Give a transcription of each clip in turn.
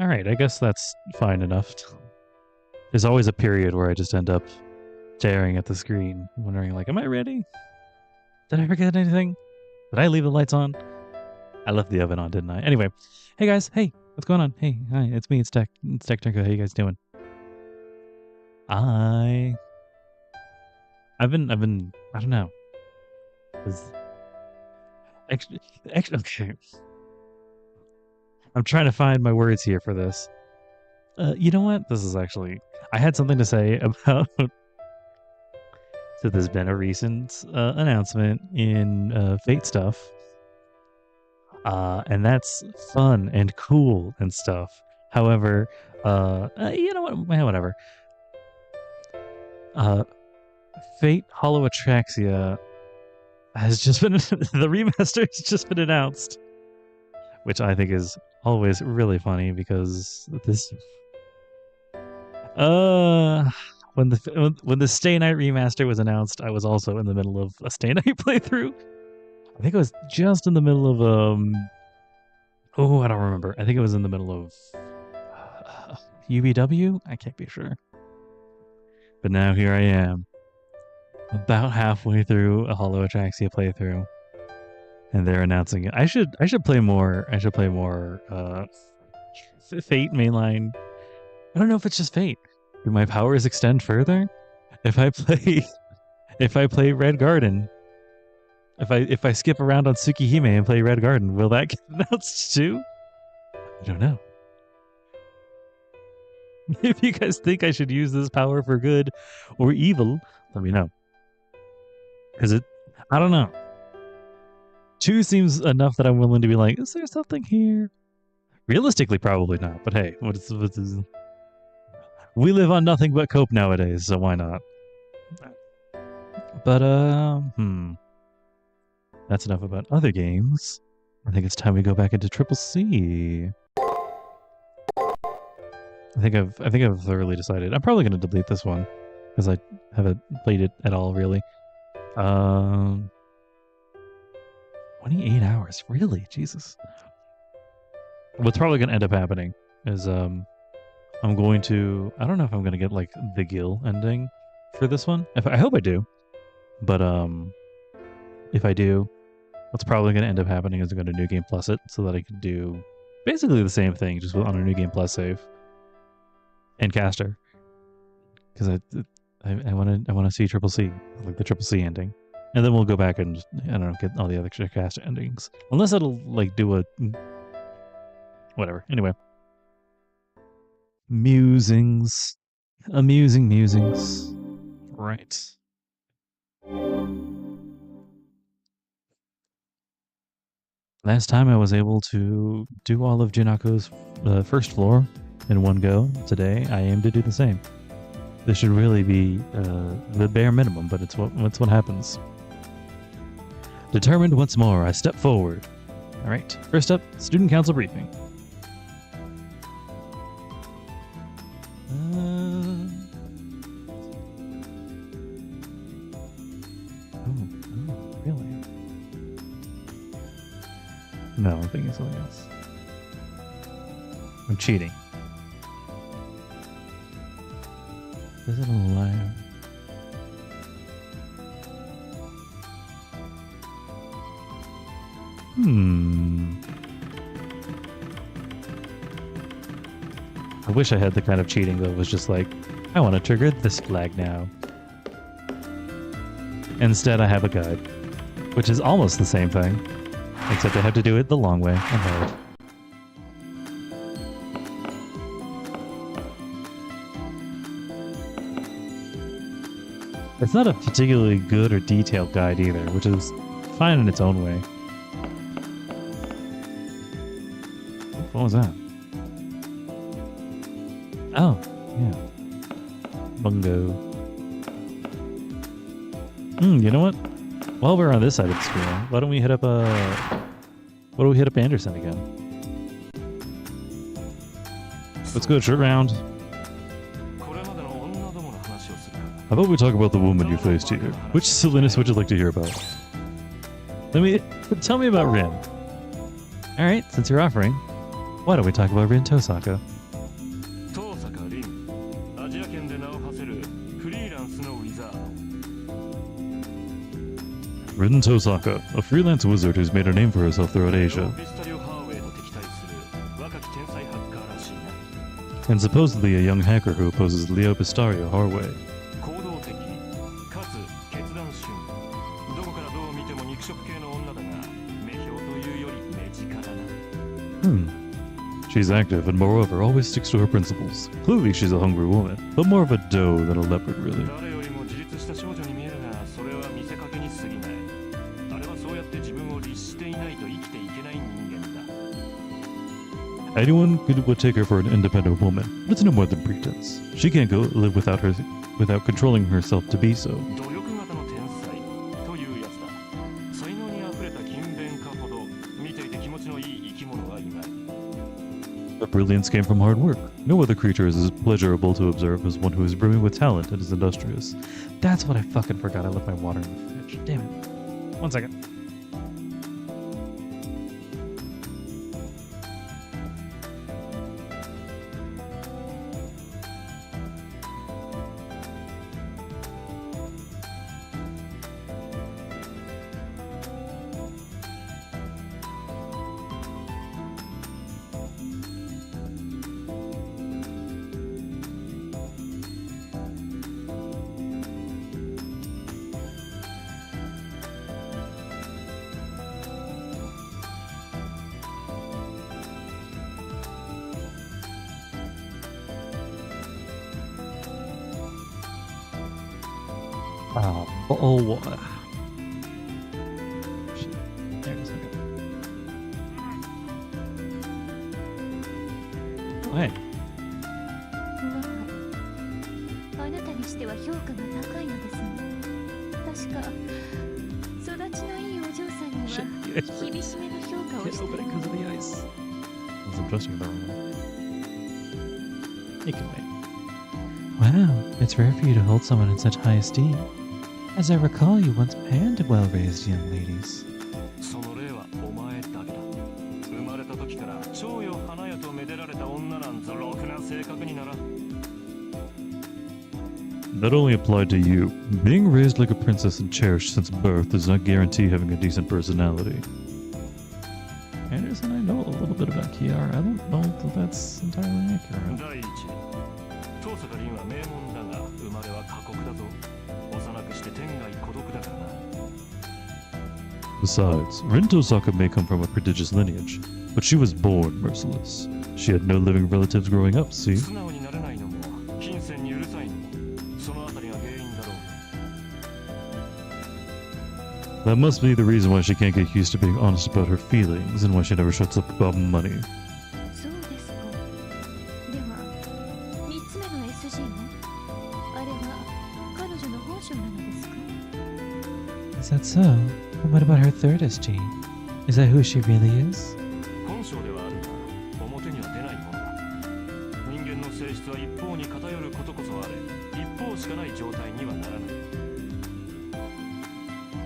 Alright, I guess that's fine enough. There's always a period where I just end up staring at the screen, wondering like, am I ready? Did I forget anything? Did I leave the lights on? I left the oven on, didn't I? Anyway, hey guys, hey, what's going on? Hey, hi, it's me, it's Jinako. How you guys doing? I've been, I don't know. Actually, okay. I'm trying to find my words here for this. You know what? This is actually, I had something to say about. So there's been a recent announcement in Fate stuff. And that's fun and cool and stuff. However, you know what? Whatever. Fate Hollow Ataraxia has just been the remaster has just been announced, which I think is always really funny because this. When the Stay Night remaster was announced, I was also in the middle of a Stay Night playthrough. I think it was just in the middle of I don't remember. I think it was in the middle of UBW. I can't be sure. But now here I am, about halfway through a Hollow Ataraxia playthrough, and they're announcing it. I should play more. I should play more Fate mainline. I don't know if it's just Fate. Do my powers extend further? If I play Red Garden, if I skip around on Tsukihime and play Red Garden, will that get announced too? I don't know. If you guys think I should use this power for good or evil, let me know. Because I don't know. 2 seems enough that I'm willing to be like, is there something here? Realistically, probably not. But hey, what is we live on nothing but cope nowadays, so why not? But that's enough about other games. I think it's time we go back into CCC. I think I've thoroughly decided. I'm probably going to delete this one because I haven't played it at all, really. 28 hours, really? Jesus. What's probably going to end up happening is I'm going to. I don't know if I'm going to get like the Gil ending for this one. I hope I do, but if I do, what's probably going to end up happening is I'm going to New Game Plus it so that I can do basically the same thing just on a New Game Plus save. And caster, because I want to see CCC, like the CCC ending, and then we'll go back and I don't know, get all the other caster endings, unless it'll like do a whatever. Anyway, amusing musings, right? Last time I was able to do all of Jinako's first floor in one go. Today, I aim to do the same. This should really be the bare minimum, but it's what happens. Determined once more, I step forward. All right. First up, student council briefing. Oh, really? No, I'm thinking something else. I'm cheating. Is it alive? I wish I had the kind of cheating that was just like, I want to trigger this flag now. Instead, I have a guide, which is almost the same thing, except I have to do it the long way and hard. It's not a particularly good or detailed guide either, which is fine in its own way. What was that? Oh, yeah. Bungo. You know what? While we're on this side of the screen, why don't we hit up Anderson again? Let's go short round. How about we talk about the woman you faced here? Which silliness would you like to hear about? Tell me about Rin. Alright, since you're offering, Why don't we talk about Rin Tosaka? Rin Tosaka, a freelance wizard who's made a name for herself throughout Asia, and supposedly a young hacker who opposes Leo Pistario Harway. She's active and moreover always sticks to her principles. Clearly she's a hungry woman, but more of a doe than a leopard really. Anyone would take her for an independent woman, but it's no more than pretense. She can't go live without controlling herself to be so. Her brilliance came from hard work. No other creature is as pleasurable to observe as one who is brimming with talent and is industrious. That's what I fucking forgot. I left my water in the fridge. Damn it. 1 second. Bottle water. Shit. There it is. Okay. Hey. あなたにしては評価が高いのですね。確か育ちのいいお嬢さんには厳しめの評価をしています。I'm trusting you that one. You can wait. Wow, it's rare for you to hold someone in such high esteem. As I recall, you once parent well-raised young ladies. That only applied to you. Being raised like a princess and cherished since birth does not guarantee having a decent personality. Anderson, I know a little bit about Kiara. I don't know if that's entirely accurate. Besides, Rin Tosaka may come from a prodigious lineage, but she was born merciless. She had no living relatives growing up, see? That must be the reason why she can't get used to being honest about her feelings and why she never shuts up about money. Is that so? And what about her third SG? Is that who she really is?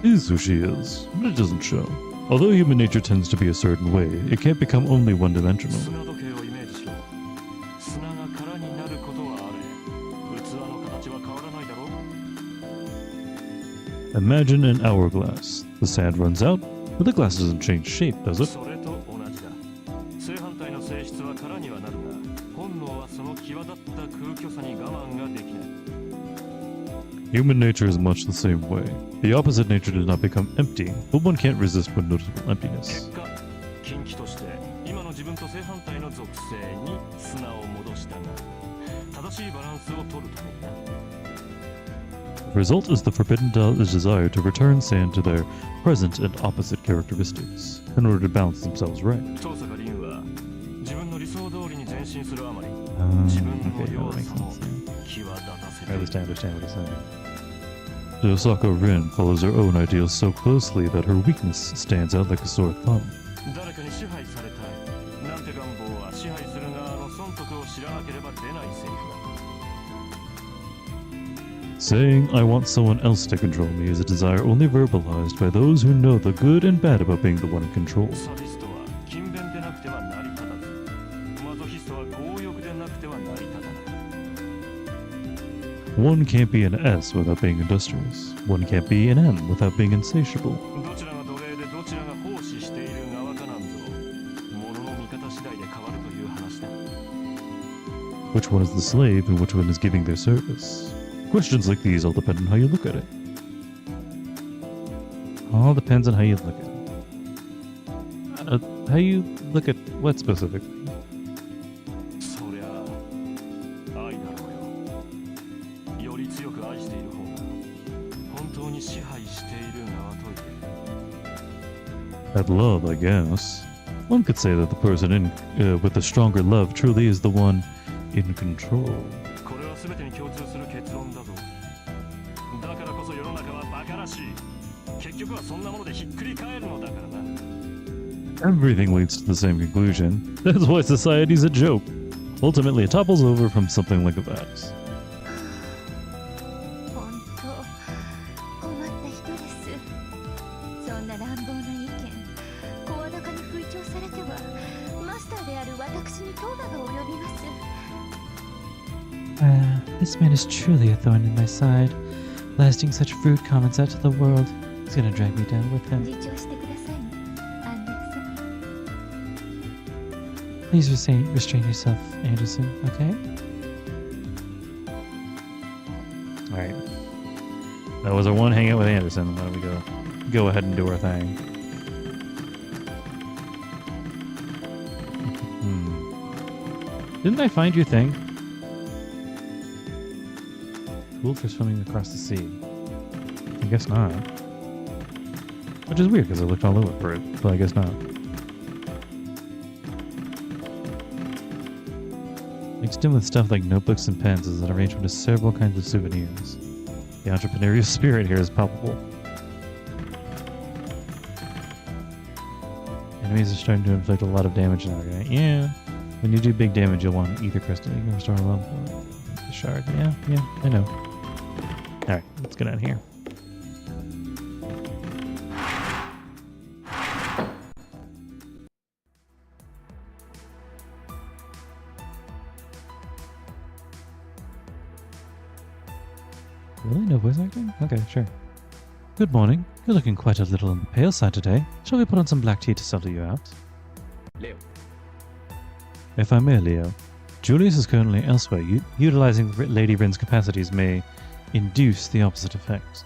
Is who she is, but it doesn't show. Although human nature tends to be a certain way, it can't become only one-dimensional. Imagine an hourglass. The sand runs out, but the glass doesn't change shape, does it? Human nature is much the same way. The opposite nature does not become empty, but one can't resist one noticeable emptiness. The result is the forbidden desire to return sand to their present and opposite characteristics, in order to balance themselves right. Okay, that makes sense. I understand what you're saying. Tosaka Rin follows her own ideals so closely that her weakness stands out like a sore thumb. Saying, I want someone else to control me is a desire only verbalized by those who know the good and bad about being the one in control. One can't be an S without being industrious. One can't be an M without being insatiable. Which one is the slave and which one is giving their service? Questions like these all depend on how you look at it. All depends on how you look at it. How you look at what specifically? At love, I guess. One could say that the person with the stronger love truly is the one in control. Everything leads to the same conclusion. That's why society's a joke. Ultimately, it topples over from something like that. This man is truly a thorn in my side. Blasting such rude comments out to the world. He's gonna drag me down with him. Please restrain yourself, Anderson, okay? Alright. That was our one hangout with Anderson. Why don't we go ahead and do our thing. Didn't I find your thing? Tool for swimming across the sea. I guess not. Which is weird because I looked all over for it, but I guess not. Mixed in with stuff like notebooks and pens is an arrangement of several kinds of souvenirs. The entrepreneurial spirit here is palpable. Enemies are starting to inflict a lot of damage now, right? Yeah. When you do big damage, you'll want either crystal. You can restore a level. The shard. Yeah, I know. Alright, let's get out of here. Really? No voice acting? Okay, sure. Good morning. You're looking quite a little on the pale side today. Shall we put on some black tea to settle you out? Leo. If I may, Leo. Julius is currently elsewhere. Utilizing Lady Rin's capacities may induce the opposite effect.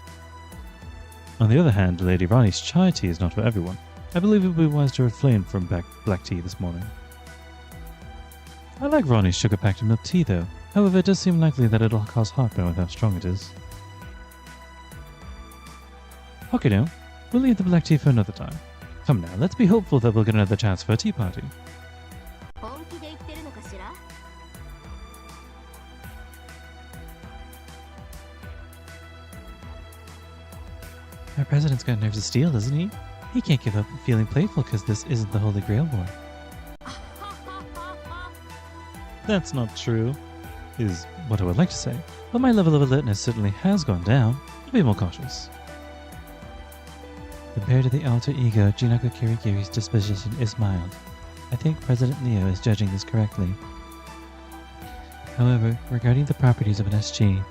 On the other hand, Lady Ronnie's chai tea is not for everyone. I believe it would be wise to refrain from black tea this morning. I like Ronnie's sugar-packed milk tea, though. However, it does seem likely that it'll cause heartburn with how strong it is. Okay, now. We'll leave the black tea for another time. Come now, let's be hopeful that we'll get another chance for a tea party. Our president's got nerves of steel, doesn't he? He can't give up feeling playful because this isn't the Holy Grail War. That's not true, is what I would like to say. But my level of alertness certainly has gone down. I'll be more cautious. Compared to the alter ego, Jinako Kirigiri's disposition is mild. I think President Leo is judging this correctly. However, regarding the properties of an SG,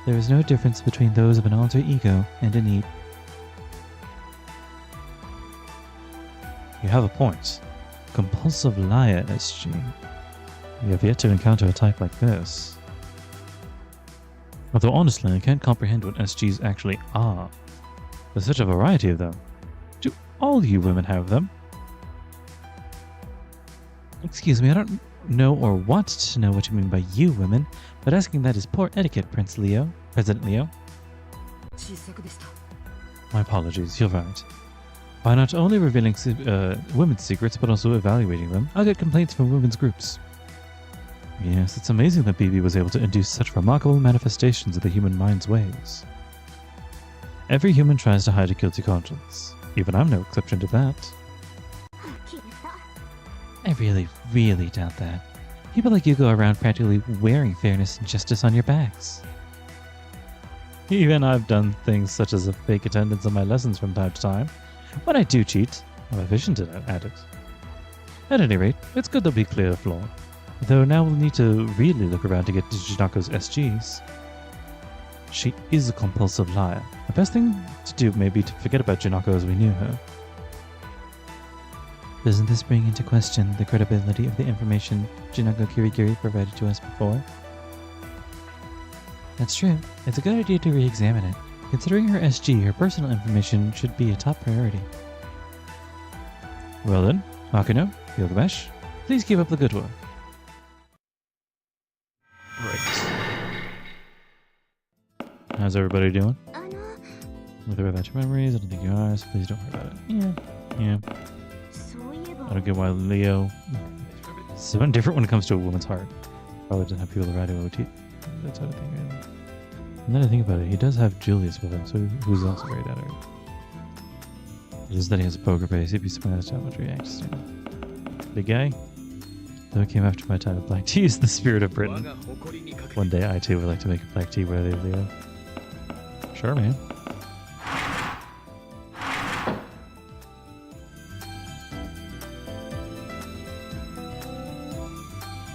there is no difference between those of an alter ego and a need. You have a point. Compulsive liar, SG. We have yet to encounter a type like this. Although honestly, I can't comprehend what SGs actually are. There's such a variety of them. Do all you women have them? Excuse me, I don't know or want to know what you mean by you women, but asking that is poor etiquette, President Leo. My apologies, you're right. By not only revealing women's secrets, but also evaluating them, I'll get complaints from women's groups. Yes, it's amazing that BB was able to induce such remarkable manifestations of the human mind's ways. Every human tries to hide a guilty conscience. Even I'm no exception to that. I really, really doubt that. People like you go around practically wearing fairness and justice on your backs. Even I've done things such as a fake attendance on my lessons from time to time. When I do cheat, I'm efficient at it. At any rate, it's good that we clear the floor. Though now we'll need to really look around to get to Jinako's SGs. She is a compulsive liar. The best thing to do may be to forget about Jinako as we knew her. Doesn't this bring into question the credibility of the information Jinako Kirigiri provided to us before? That's true. It's a good idea to re-examine it. Considering her SG, her personal information should be a top priority. Well then, Akino, Gilgamesh, please keep up the good work. Right. How's everybody doing? With or without your memories, I don't think you are, so please don't worry about it. Yeah. I don't get why Leo is so indifferent when it comes to a woman's heart. Probably doesn't have people to ride OT. That sort of thing, really. And then I think about it, he does have Julius with him, so who's also great at her. Just that he has a poker face, he'd be surprised how much he reacts to. Big guy? Though it came after my time of black tea is the spirit of Britain. One day I too would like to make a black tea worthy of Leo. Sure, man.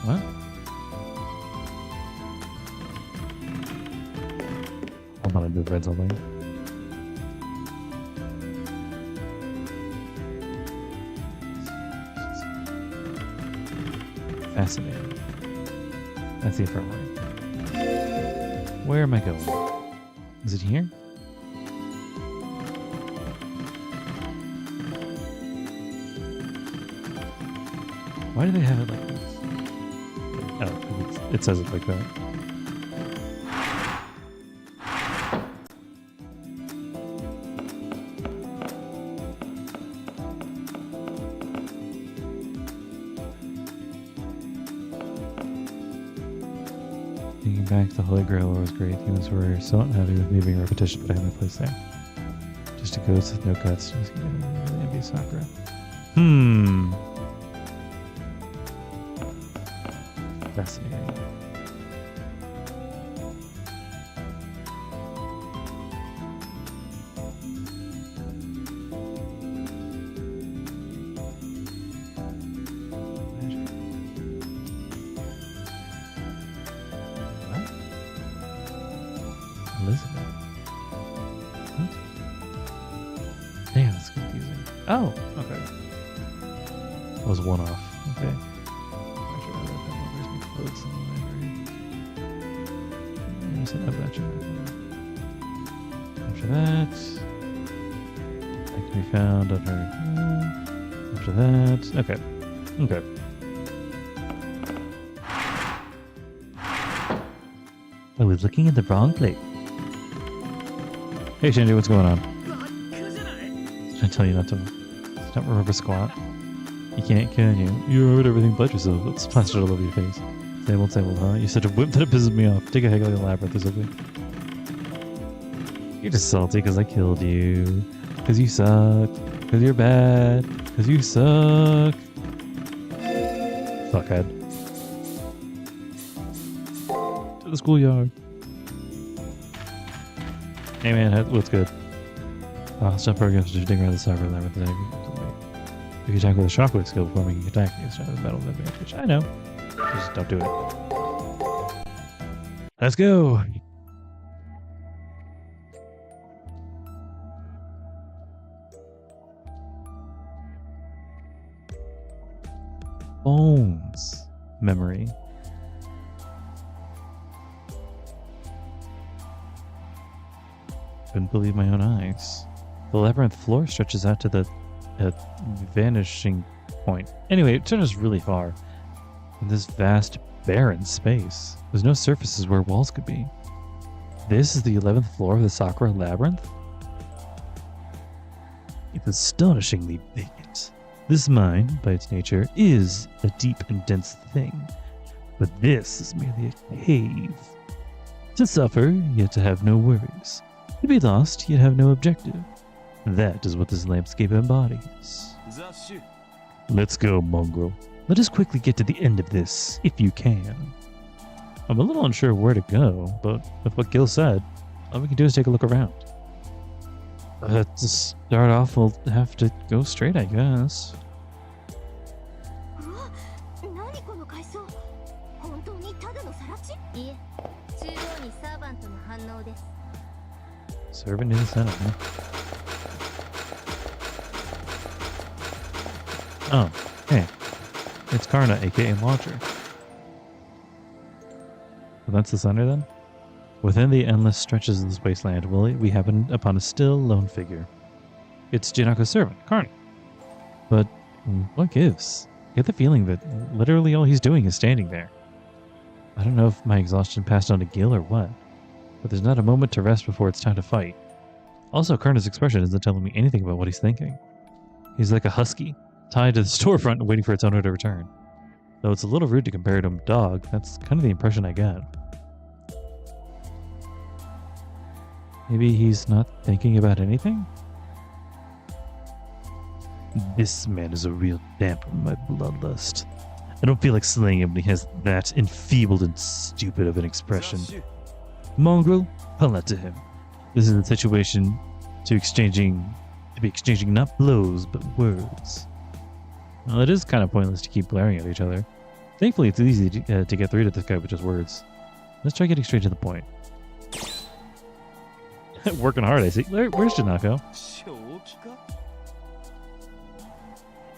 What? Hold on, I just read something. Fascinating. That's the infirmary. Where am I going? Is it here? Why do they have it like this? Oh, it says it like that. Thinking back, the Holy Grail was great. Humans were so unhappy with me being repetition, but I had my place there. Just a ghost with no guts. Just gonna be Sakura. Fascinating. What? Elizabeth? What? Damn, that's confusing. Oh, okay. That was one off. Okay. Clothes in the library. I said have that. After that, that can be found under. After that, okay. I was looking at the wrong place. Hey Shinji, what's going on? Did I tell you not to remember squat? You can't, can you? You remembered everything but yourself. It's plastered all over your face. Sable, huh? You're such a whip that it pisses me off. Take a hike like a labyrinth or something. You're just salty because I killed you. Because you suck. Because you're bad. Because you suck. Fuckhead. To the schoolyard. Hey man, what's good? Stop programming to dig around the cyber labyrinth. If you attack with a shockwave skill before making an attack against another metal advantage. I know. Just don't do it. Let's go! Bones. Memory. Couldn't believe my own eyes. The labyrinth floor stretches out to the vanishing point. Anyway, it took us really far. In this vast, barren space. There's no surfaces where walls could be. This is the 11th floor of the Sakura Labyrinth? It's astonishingly vacant. This mine, by its nature, is a deep and dense thing. But this is merely a cave. To suffer, yet to have no worries. To be lost, yet have no objective. That is what this landscape embodies. Let's go, mongrel. Let us quickly get to the end of this, if you can. I'm a little unsure where to go, but with what Gil said, all we can do is take a look around. To start off, we'll have to go straight, I guess. いえ、中央にサーバントの反応です。Servant in the center, huh? Oh, hey. It's Karna, aka Launcher. So that's the center then? Within the endless stretches of this wasteland, we happen upon a still, lone figure. It's Jinako's servant, Karna. But what gives? I get the feeling that literally all he's doing is standing there. I don't know if my exhaustion passed on to Gil or what, but there's not a moment to rest before it's time to fight. Also, Karna's expression isn't telling me anything about what he's thinking. He's like a husky, tied to the storefront and waiting for its owner to return. Though it's a little rude to compare it to a dog, that's kind of the impression I get. Maybe he's not thinking about anything? This man is a real damper in my bloodlust. I don't feel like slaying him when he has that enfeebled and stupid of an expression. Mongrel, pull out to him. This is a situation to be exchanging not blows, but words. Well, it is kind of pointless to keep glaring at each other. Thankfully, it's easy to get through to this guy with just words. Let's try getting straight to the point. Working hard, I see. Where's Jinako?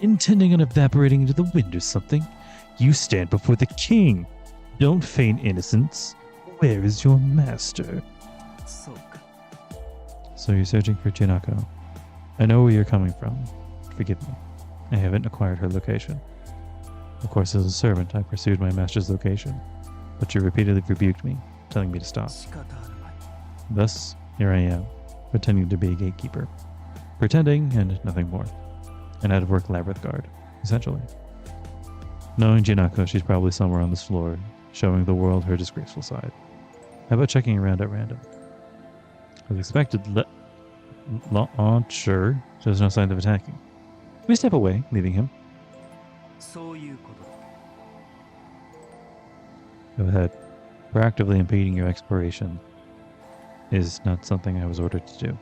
Intending on evaporating into the wind or something? You stand before the king. Don't feign innocence. Where is your master? So you're searching for Jinako. I know where you're coming from. Forgive me. I haven't acquired her location. Of course, as a servant, I pursued my master's location, but you repeatedly rebuked me, telling me to stop. Thus, here I am, pretending to be a gatekeeper. Pretending and nothing more. An out-of-work labyrinth guard, essentially. Knowing Jinako, she's probably somewhere on this floor, showing the world her disgraceful side. How about checking around at random? As expected, Launcher shows no signs of attacking. We step away, leaving him. Go ahead. Proactively impeding your exploration is not something I was ordered to do.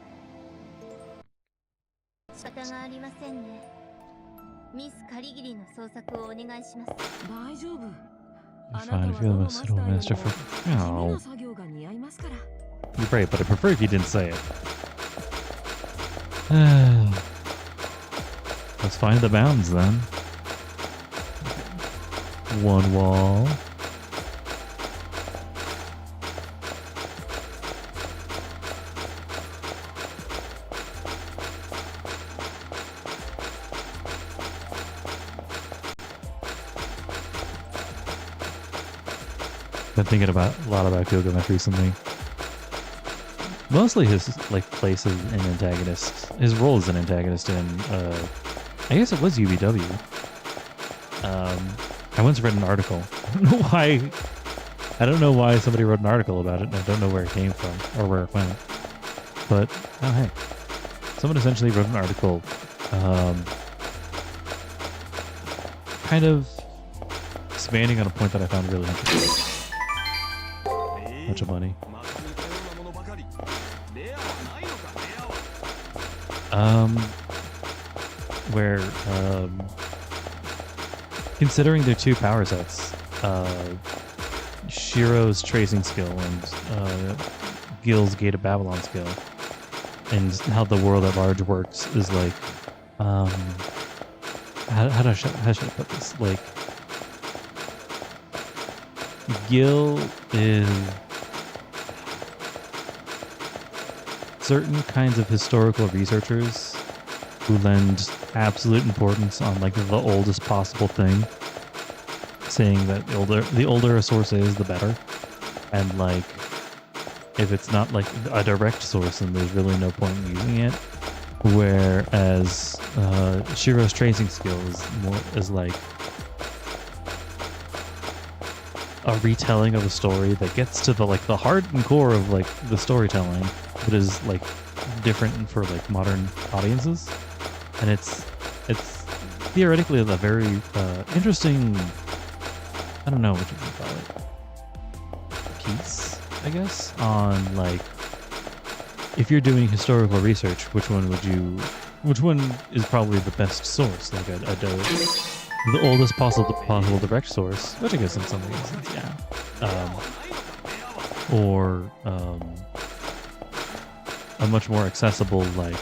You're fine if you're the most suitable master for... Oh. You're right, but I prefer if you didn't say it. Let's find the bounds then. One wall. Been thinking a lot about Gilgamesh recently. Mostly his place as an antagonist. His role as an antagonist in I guess it was UBW. I once read an article. I don't know why somebody wrote an article about it, and I don't know where it came from or where it went. But oh hey. Someone essentially wrote an article kind of expanding on a point that I found really interesting. Bunch of money. Where considering their two power sets, Shiro's tracing skill and Gil's Gate of Babylon skill, and how the world at large works is like, how should I put this? Like, Gil is certain kinds of historical researchers who lend absolute importance on like the oldest possible thing, saying that the older a source is, the better. And like, if it's not like a direct source, then there's really no point in using it. Whereas Shiro's tracing skill is like a retelling of a story that gets to the heart and core of like the storytelling, but is like different for like modern audiences. And it's theoretically a very interesting, I don't know what you can call it, piece, I guess, on like, if you're doing historical research, which one is probably the best source? Like the oldest possible direct source, which I guess in some reasons, yeah. Or a much more accessible, like,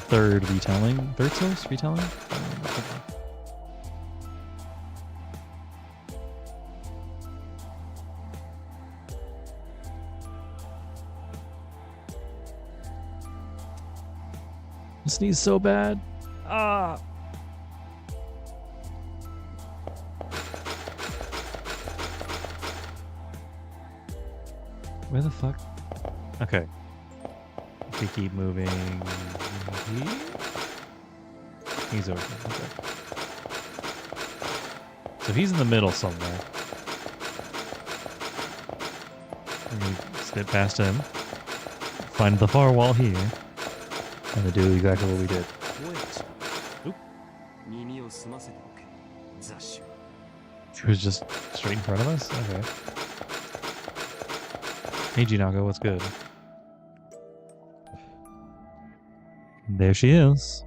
third source retelling. I sneeze so bad. Ah. Where the fuck? Okay. If we keep moving. He's over here. Okay. So he's in the middle somewhere. We're gonna skip past him. Find the far wall here. And then do exactly what we did. Oop. She was just straight in front of us? Okay. Hey Jinako, what's good? There she is.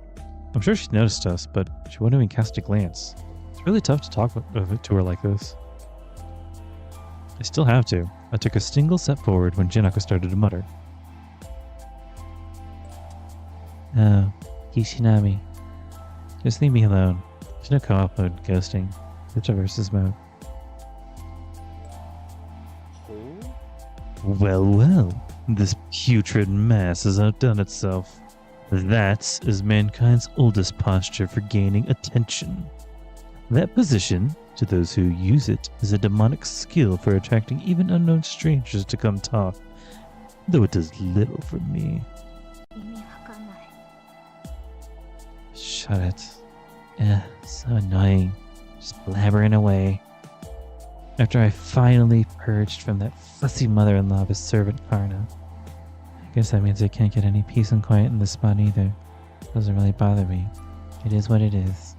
I'm sure she noticed us, but she wouldn't even cast a glance. It's really tough to talk to her like this. I still have to. I took a single step forward when Jinako started to mutter. Oh, Kishinami. Just leave me alone. There's no co-op mode ghosting. It's a versus mode. Well, this putrid mass has outdone itself. That is mankind's oldest posture for gaining attention. That position, to those who use it, is a demonic skill for attracting even unknown strangers to come talk, though it does little for me. Shut it. So annoying. Just blabbering away. After I finally purged from that fussy mother-in-law of a servant Karna. I guess that means I can't get any peace and quiet in this spot either. Doesn't really bother me. It is what it is.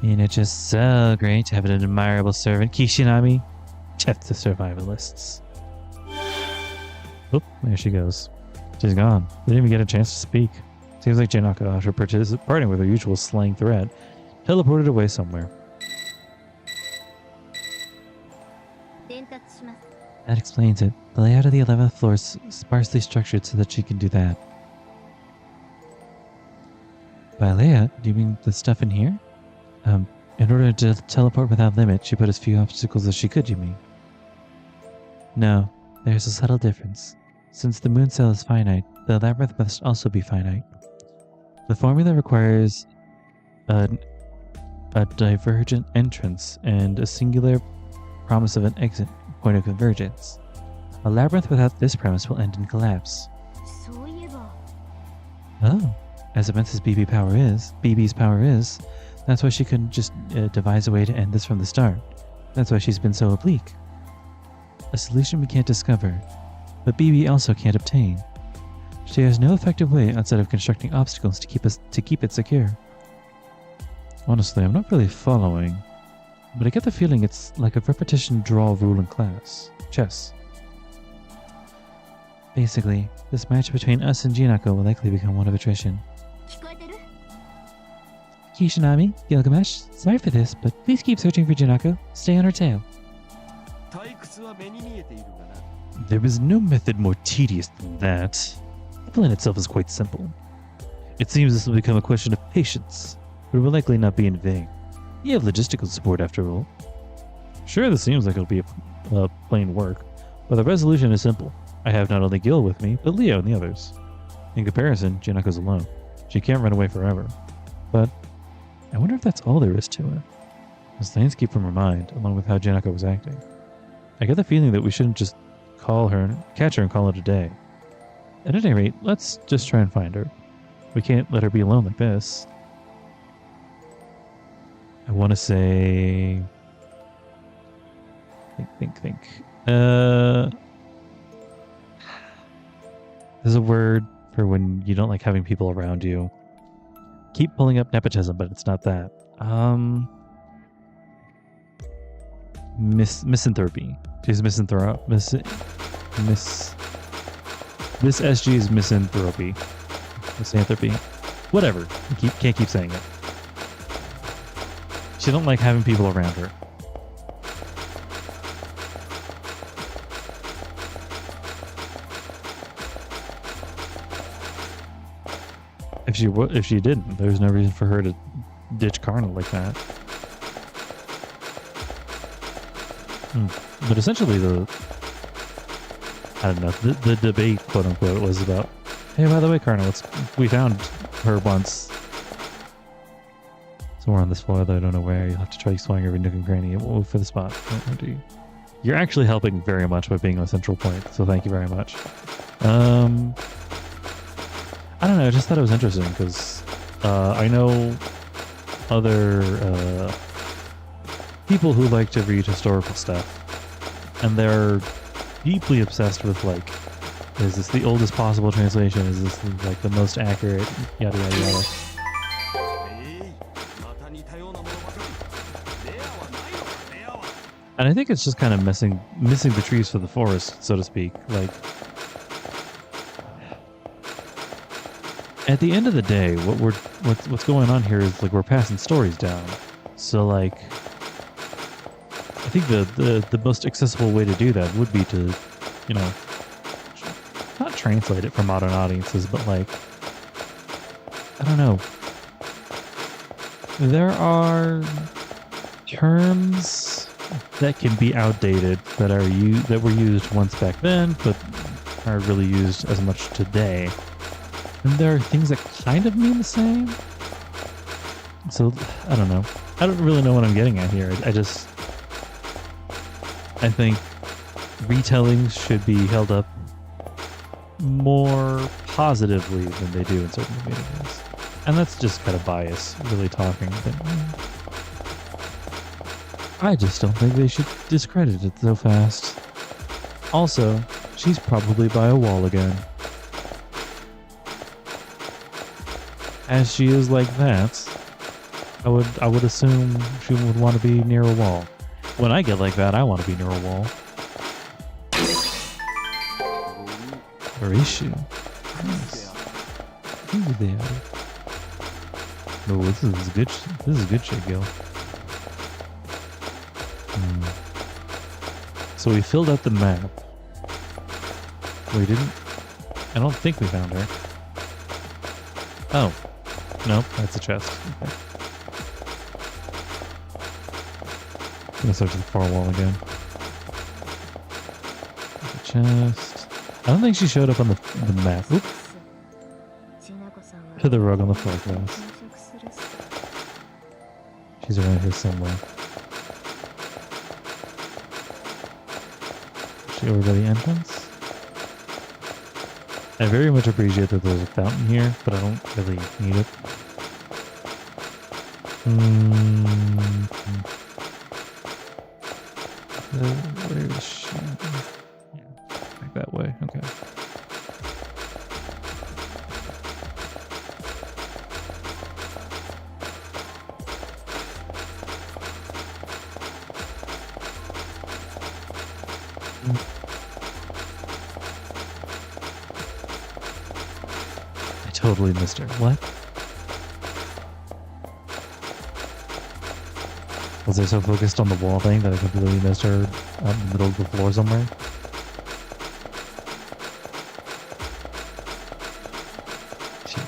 And it's just so great to have an admirable servant, Kishinami. F the survivalists. Oh, there she goes. She's gone. Didn't even get a chance to speak. Seems like Jinako, after parting with her usual slang threat, teleported away somewhere. That explains it. The layout of the 11th floor is sparsely structured so that she can do that. By layout, do you mean the stuff in here? In order to teleport without limit, she put as few obstacles as she could, you mean? No, there's a subtle difference. Since the moon cell is finite, the labyrinth must also be finite. The formula requires a divergent entrance and a singular promise of an exit point of convergence. A labyrinth without this premise will end in collapse. Oh, as immense as BB's power is, that's why she couldn't just devise a way to end this from the start. That's why she's been so oblique. A solution we can't discover, but BB also can't obtain. She has no effective way outside of constructing obstacles to keep it secure. Honestly, I'm not really following, but I get the feeling it's like a repetition draw rule in class. Chess. Basically, this match between us and Jinako will likely become one of attrition. Kishinami, Gilgamesh, sorry for this, but please keep searching for Jinako. Stay on her tail. There is no method more tedious than that. The plan itself is quite simple. It seems this will become a question of patience, but it will likely not be in vain. You have logistical support after all. Sure, this seems like it'll be a plain work, but the resolution is simple. I have not only Gil with me, but Leo and the others. In comparison, Jinako's alone. She can't run away forever. But I wonder if that's all there is to it. Those things keep from her mind, along with how Jinako was acting. I get the feeling that we shouldn't just catch her and call it a day. At any rate, let's just try and find her. We can't let her be alone like this. I want to say... Think. There's a word for when you don't like having people around you. Keep pulling up nepotism, but it's not that. Misanthropy. She's misanthrope. This SG is misanthropy. Misanthropy. Whatever. Can't keep saying it. She don't like having people around her. If she didn't, there's no reason for her to ditch Karna like that. But essentially I don't know, the debate, quote unquote, was about, hey, by the way, Karna, we found her once. Somewhere on this floor, though I don't know where. You'll have to try exploring every nook and cranny. It won't move for the spot. You're actually helping very much by being a central point, so thank you very much. I don't know, I just thought it was interesting, because I know other people who like to read historical stuff, and they're deeply obsessed with, like, is this the oldest possible translation? Is this like the most accurate? Yada yada yada. And I think it's just kind of missing the trees for the forest, so to speak. Like, at the end of the day, what's going on here is, like, we're passing stories down. So, like, I think the most accessible way to do that would be to, you know, not translate it for modern audiences, but, like, I don't know. There are terms that can be outdated that were used once back then, but are really used as much today. And there are things that kind of mean the same. So I don't know. I don't really know what I'm getting at here. I think retellings should be held up more positively than they do in certain communities. And that's just kind of bias, really talking. But I just don't think they should discredit it so fast. Also, she's probably by a wall again. As she is like that, I would assume she would want to be near a wall. When I get like that, I want to be near a wall. Where is she? Nice. Who's there? No, this is good. This is good shit, Gil. So we filled out the map. We didn't. I don't think we found her. Oh, nope, that's a chest. Okay. I'm gonna search the far wall again. The chest. I don't think she showed up on the map. Oop. To the rug on the floor, guys. She's around here somewhere. Is she over by the entrance? I very much appreciate that there's a fountain here, but I don't really need it. Where is she? Yeah, back that way. Okay. Totally missed her. What? Was I so focused on the wall thing that I completely missed her out in the middle of the floor somewhere? Shit.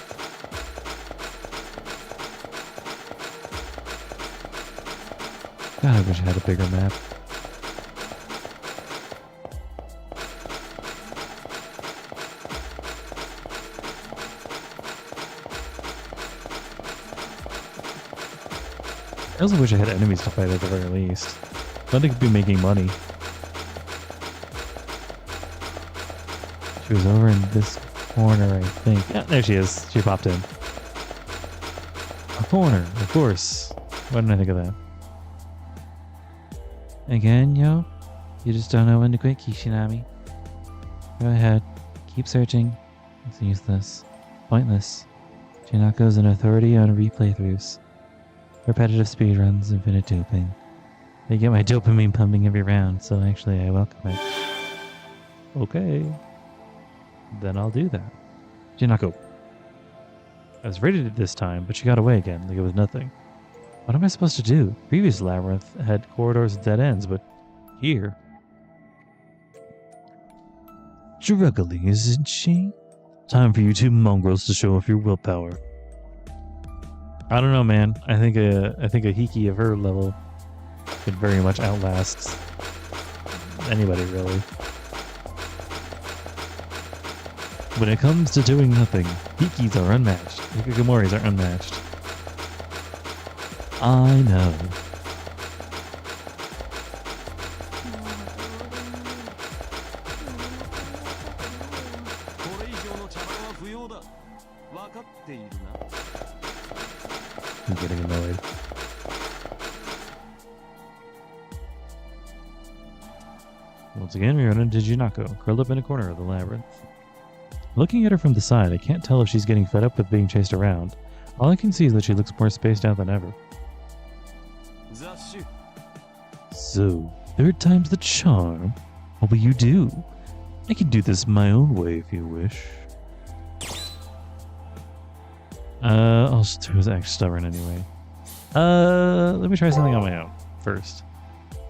God, I wish I had a bigger map. I also wish I had enemies to fight at the very least. Then I could be making money. She was over in this corner, I think. Yeah, there she is. She popped in. A corner, of course. Why didn't I think of that? Again, yo? You just don't know when to quit, Kishinami. Go ahead. Keep searching. It's useless. Pointless. Jinako's an authority on replaythroughs. Repetitive speedruns, infinite doping. They get my dopamine pumping every round, so actually I welcome it. Okay. Then I'll do that. Jinako. I was ready to this time, but she got away again, like it was nothing. What am I supposed to do? Previous labyrinth had corridors and dead ends, but here... Struggling, isn't she? Time for you two mongrels to show off your willpower. I don't know, man. I think a Hiki of her level could very much outlast anybody, really. When it comes to doing nothing, Hikis are unmatched. Hikikomoris are unmatched. I know. I'm getting annoyed. Once again, we run into Jinako, curled up in a corner of the labyrinth. Looking at her from the side, I can't tell if she's getting fed up with being chased around. All I can see is that she looks more spaced out than ever. So, third time's the charm. What will you do? I can do this my own way if you wish. I'll just do his act stubborn anyway. Let me try something on my own first.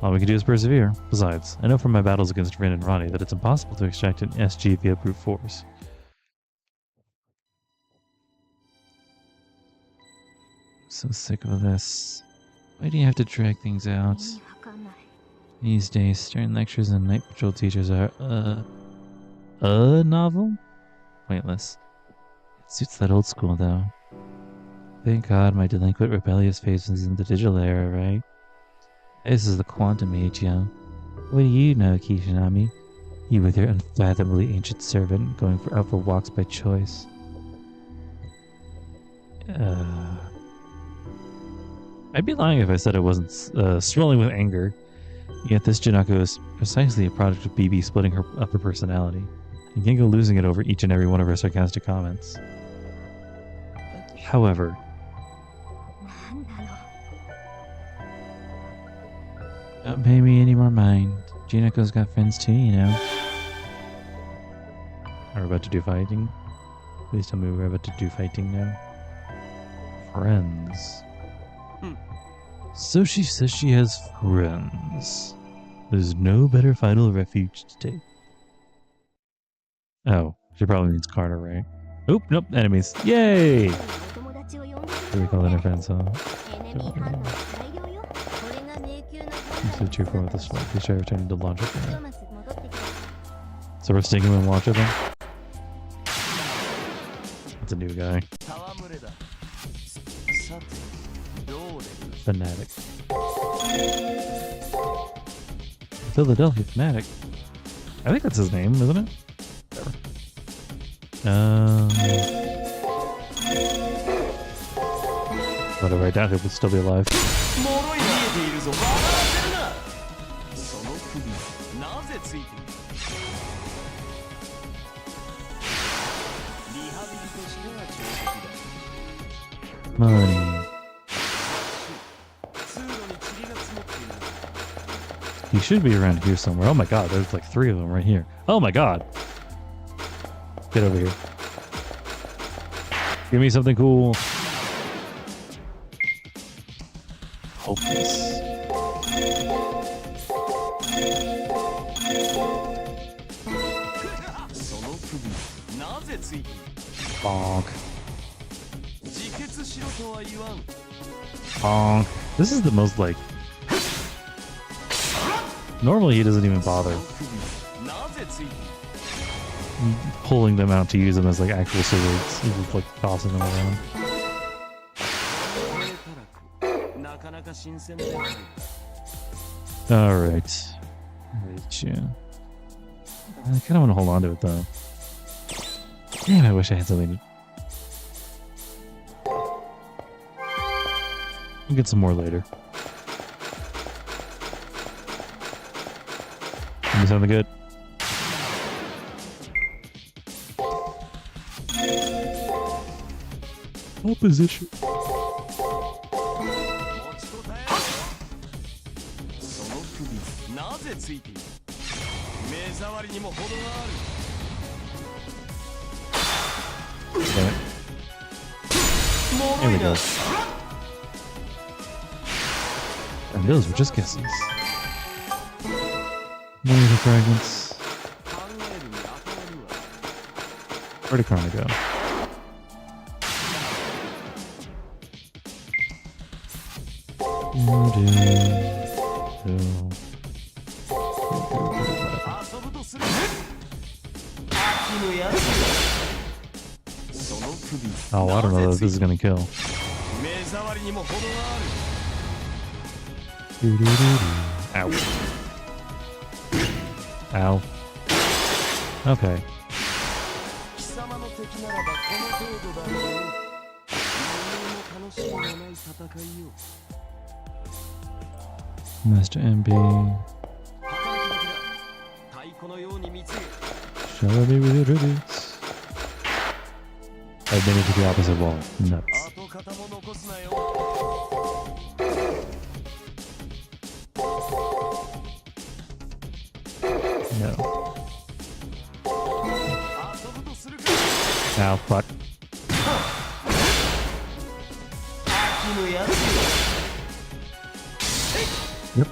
All we can do is persevere. Besides, I know from my battles against Rin and Ronnie that it's impossible to extract an SG via brute force. So sick of this. Why do you have to drag things out? These days, stern lectures and night patrol teachers are, a novel? Pointless. It suits that old school, though. Thank God my delinquent rebellious phase is in the digital era, right? This is the quantum age, yo. What do you know, Kishinami? You with your unfathomably ancient servant going out for walks by choice. I'd be lying if I said I wasn't swirling with anger. Yet this Jinako is precisely a product of BB splitting her upper personality. You can't go losing it over each and every one of her sarcastic comments. However, don't pay me any more mind. Jinako's got friends too, you know. Are we about to do fighting? Please tell me we're about to do fighting now. Friends. So she says she has friends. There's no better final refuge to take. Oh, she probably means Carter, right? Oop, nope, enemies. Yay! What do we call that our friends, huh? So cheer for with this one. Please try returning to launch it. So we're sticking with launch it then? That's a new guy. Fanatic. Philadelphia Fanatic. I think that's his name, isn't it? Whatever, I doubt he would still be alive. Money. He should be around here somewhere. Oh my god, there's like 3 of them right here. Oh my god. Get over here. Give me something cool. Hopeless. Bonk. Bonk. This is the most like... Normally he doesn't even bother pulling them out to use them as like actual swords. He's just like tossing them around. Alright. Yeah. I kinda wanna hold on to it though. Damn, I wish I had something. We'll get some more later. Give me something good. Opposition. There we go. And those were just guesses. More of the fragments. Where did Karna go? Oh, I don't know if this is gonna kill. Ow. Ow. Okay. Master MB. Show me with your roots. I've been into the opposite wall. Nuts. No. Ow, fuck. Yep.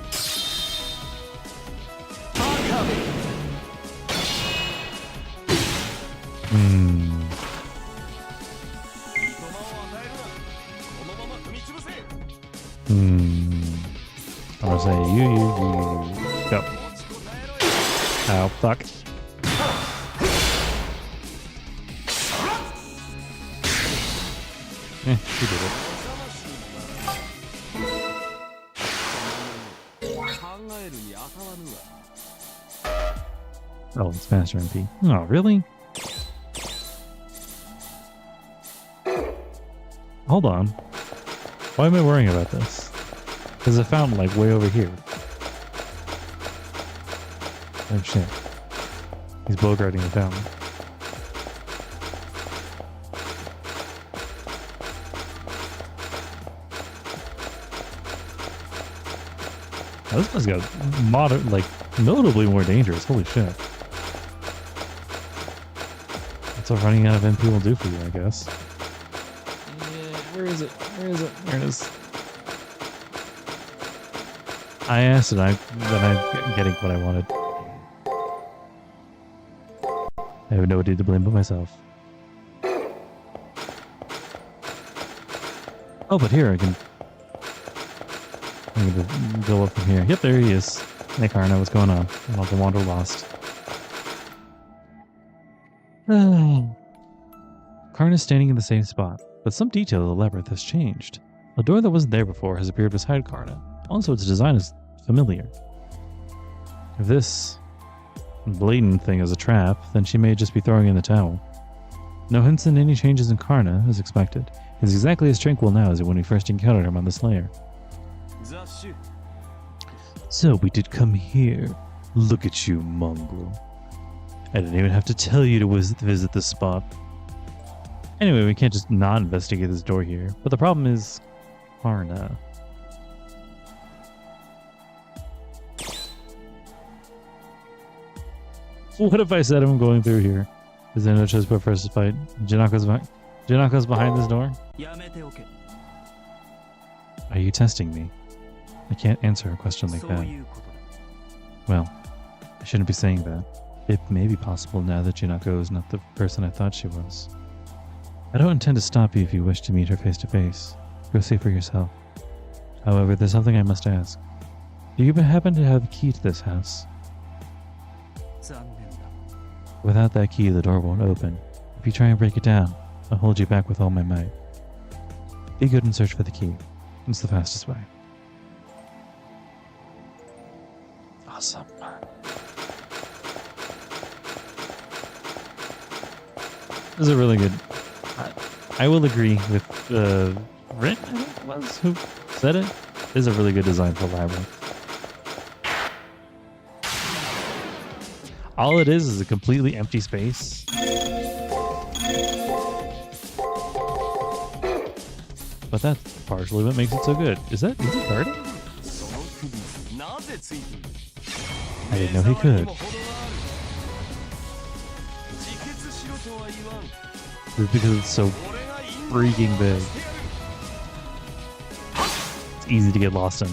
I'm gonna say you. Go. Ow, fuck. She did it. Oh, it's Master MP. Oh, really? Hold on. Why am I worrying about this? There's a fountain like way over here. Oh shit. He's bogarting the fountain. Oh, this one's got notably more dangerous. Holy shit. That's what running out of MP will do for you, I guess. Yeah, where is it? Where is it? There it is. I asked and I'm getting what I wanted. I have nobody to blame but myself. Oh, but here I'm gonna go up from here. Yep, there he is. Hey Karna, what's going on? I'll go wander lost. Karna's standing in the same spot, but some detail of the labyrinth has changed. A door that wasn't there before has appeared beside Karna. Also, its design is familiar. If this blatant thing is a trap, then she may just be throwing in the towel. No hints in any changes in Karna, as expected. He's exactly as tranquil now as when we first encountered him on this layer. So we did come here. Look at you, mongrel. I didn't even have to tell you to visit this spot. Anyway, we can't just not investigate this door here. But the problem is Karna. What if I said I'm going through here? Is there no choice but for us to fight? Jinako's behind this door? Are you testing me? I can't answer a question like that. Well, I shouldn't be saying that. It may be possible now that Jinako is not the person I thought she was. I don't intend to stop you if you wish to meet her face to face. Go see for yourself. However, there's something I must ask. Do you happen to have the key to this house? Without that key, the door won't open. If you try and break it down, I'll hold you back with all my might. Be good and search for the key. It's the fastest way. Awesome. This is a really good... I will agree with Rin, I think it was, who said it. This is a really good design for Labyrinth. All it is a completely empty space. But that's partially what makes it so good. Is it guarding? I didn't know he could. It's because it's so freaking big. It's easy to get lost in.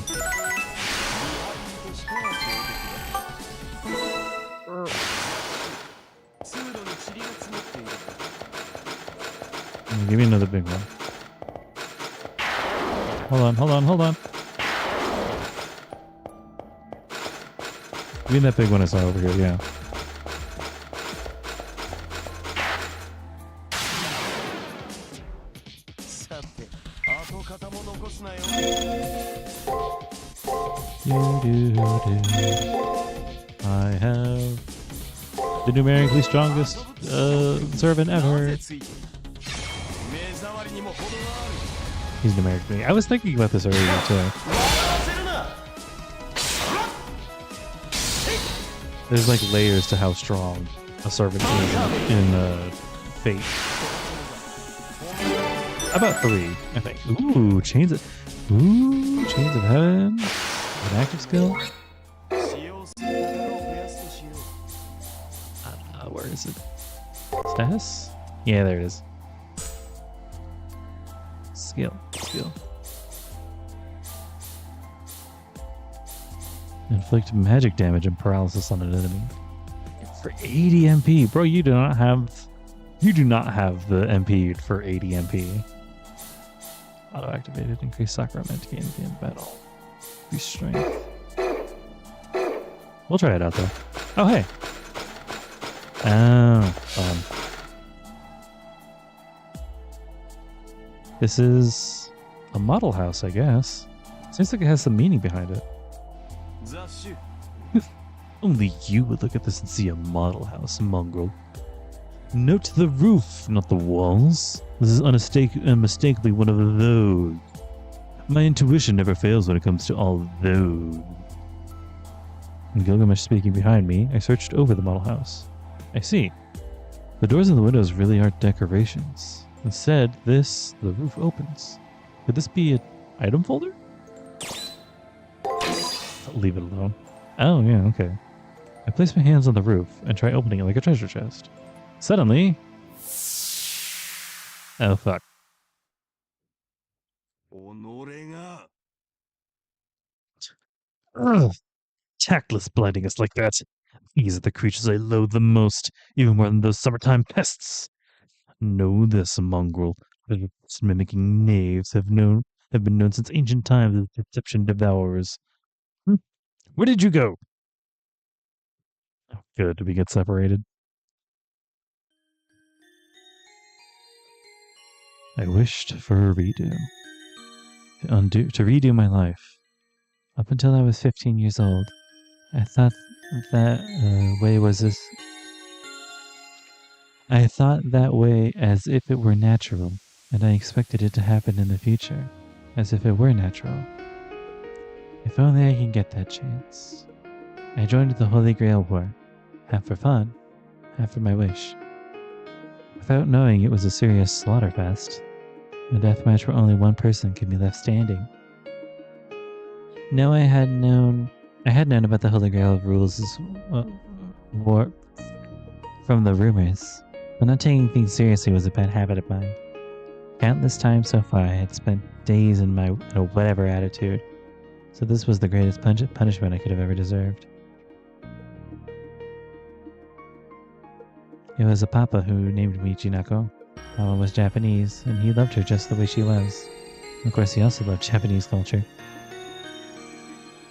Give me another big one. Hold on. Give me that big one I saw over here, yeah. I have the numerically strongest servant ever. He's numerically. I was thinking about this earlier too. There's like layers to how strong a servant is in Fate. About 3, I think. Ooh, Chains of Heaven. An active skill. Where is it? Status? Yeah, there it is. Skill. Inflict magic damage and paralysis on an enemy. For 80 MP. Bro, you do not have the MP for 80 MP. Auto-activated. Increase sacrament gain at the end of battle. Increase strength. We'll try it out though. Oh, hey. Oh, this is a model house, I guess. Seems like it has some meaning behind it. Only you would look at this and see a model house, mongrel. Note the roof, not the walls. This is unmistakably one of those. My intuition never fails when it comes to all those. With Gilgamesh speaking behind me, I searched over the model house. I see. The doors and the windows really aren't decorations. Instead, the roof opens. Could this be an item folder? I'll leave it alone. Oh, yeah, okay. I place my hands on the roof and try opening it like a treasure chest. Suddenly... Oh, fuck. Ugh. Tactless blinding us like that. These are the creatures I loathe the most, even more than those summertime pests. Know this, mongrel. The mimicking knaves have been known since ancient times as deception devourers. Where did you go? Oh, good, we get separated. I wished for a redo. To redo my life. Up until I was 15 years old, I thought that I thought that way as if it were natural, and I expected it to happen in the future, as if it were natural. If only I can get that chance. I joined the Holy Grail War, half for fun, half for my wish. Without knowing it was a serious slaughter fest, a deathmatch where only one person could be left standing. I had known about the Holy Grail rules war from the rumors, but not taking things seriously was a bad habit of mine. Countless times so far, I had spent days in a whatever attitude, so this was the greatest punishment I could have ever deserved. It was a papa who named me Jinako. Papa was Japanese, and he loved her just the way she was. Of course, he also loved Japanese culture.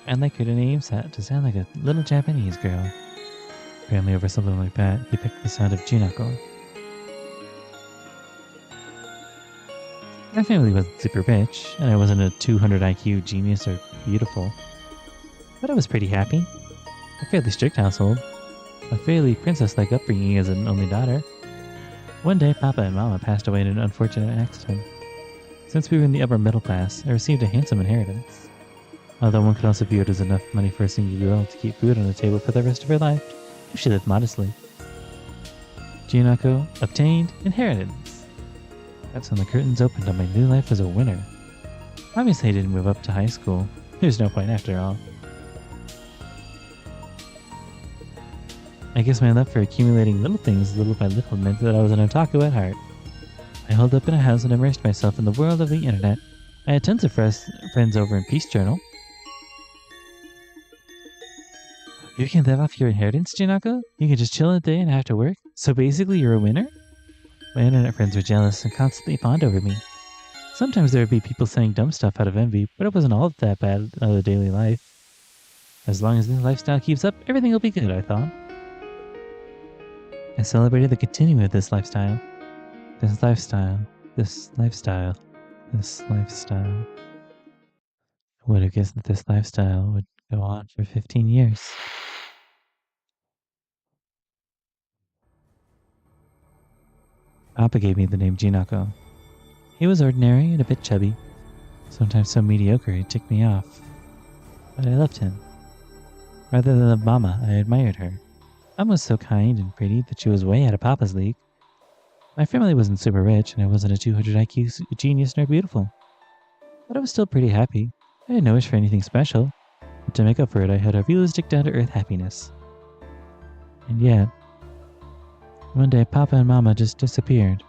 I'd like her to sound like a little Japanese girl. Apparently over something like that, he picked the sound of Jinako. My family wasn't super rich, and I wasn't a 200 IQ genius or beautiful. But I was pretty happy. A fairly strict household. A fairly princess-like upbringing as an only daughter. One day, Papa and Mama passed away in an unfortunate accident. Since we were in the upper middle class, I received a handsome inheritance. Although one could also view it as enough money for a single girl to keep food on the table for the rest of her life, she lived modestly. Jinako obtained inheritance. That's when the curtains opened on my new life as a winner. Obviously I didn't move up to high school. There's no point after all. I guess my love for accumulating little things little by little meant that I was an otaku at heart. I holed up in a house and immersed myself in the world of the internet. I had tons of friends over in Peace Journal. You can live off your inheritance, Jinako? You can just chill a day and have to work? So basically you're a winner? My internet friends were jealous and constantly fawned over me. Sometimes there would be people saying dumb stuff out of envy, but it wasn't all that bad of the daily life. As long as this lifestyle keeps up, everything will be good, I thought. I celebrated the continuing of this lifestyle. This lifestyle. This lifestyle. This lifestyle. I would have guessed that this lifestyle would go on for 15 years. Papa gave me the name Jinako. He was ordinary and a bit chubby. Sometimes so mediocre he ticked me off. But I loved him. Rather than love Mama, I admired her. Mama was so kind and pretty that she was way out of Papa's league. My family wasn't super rich, and I wasn't a 200 IQ genius nor beautiful. But I was still pretty happy. I had no wish for anything special. But to make up for it, I had a realistic down-to-earth happiness. And yet, one day Papa and Mama just disappeared.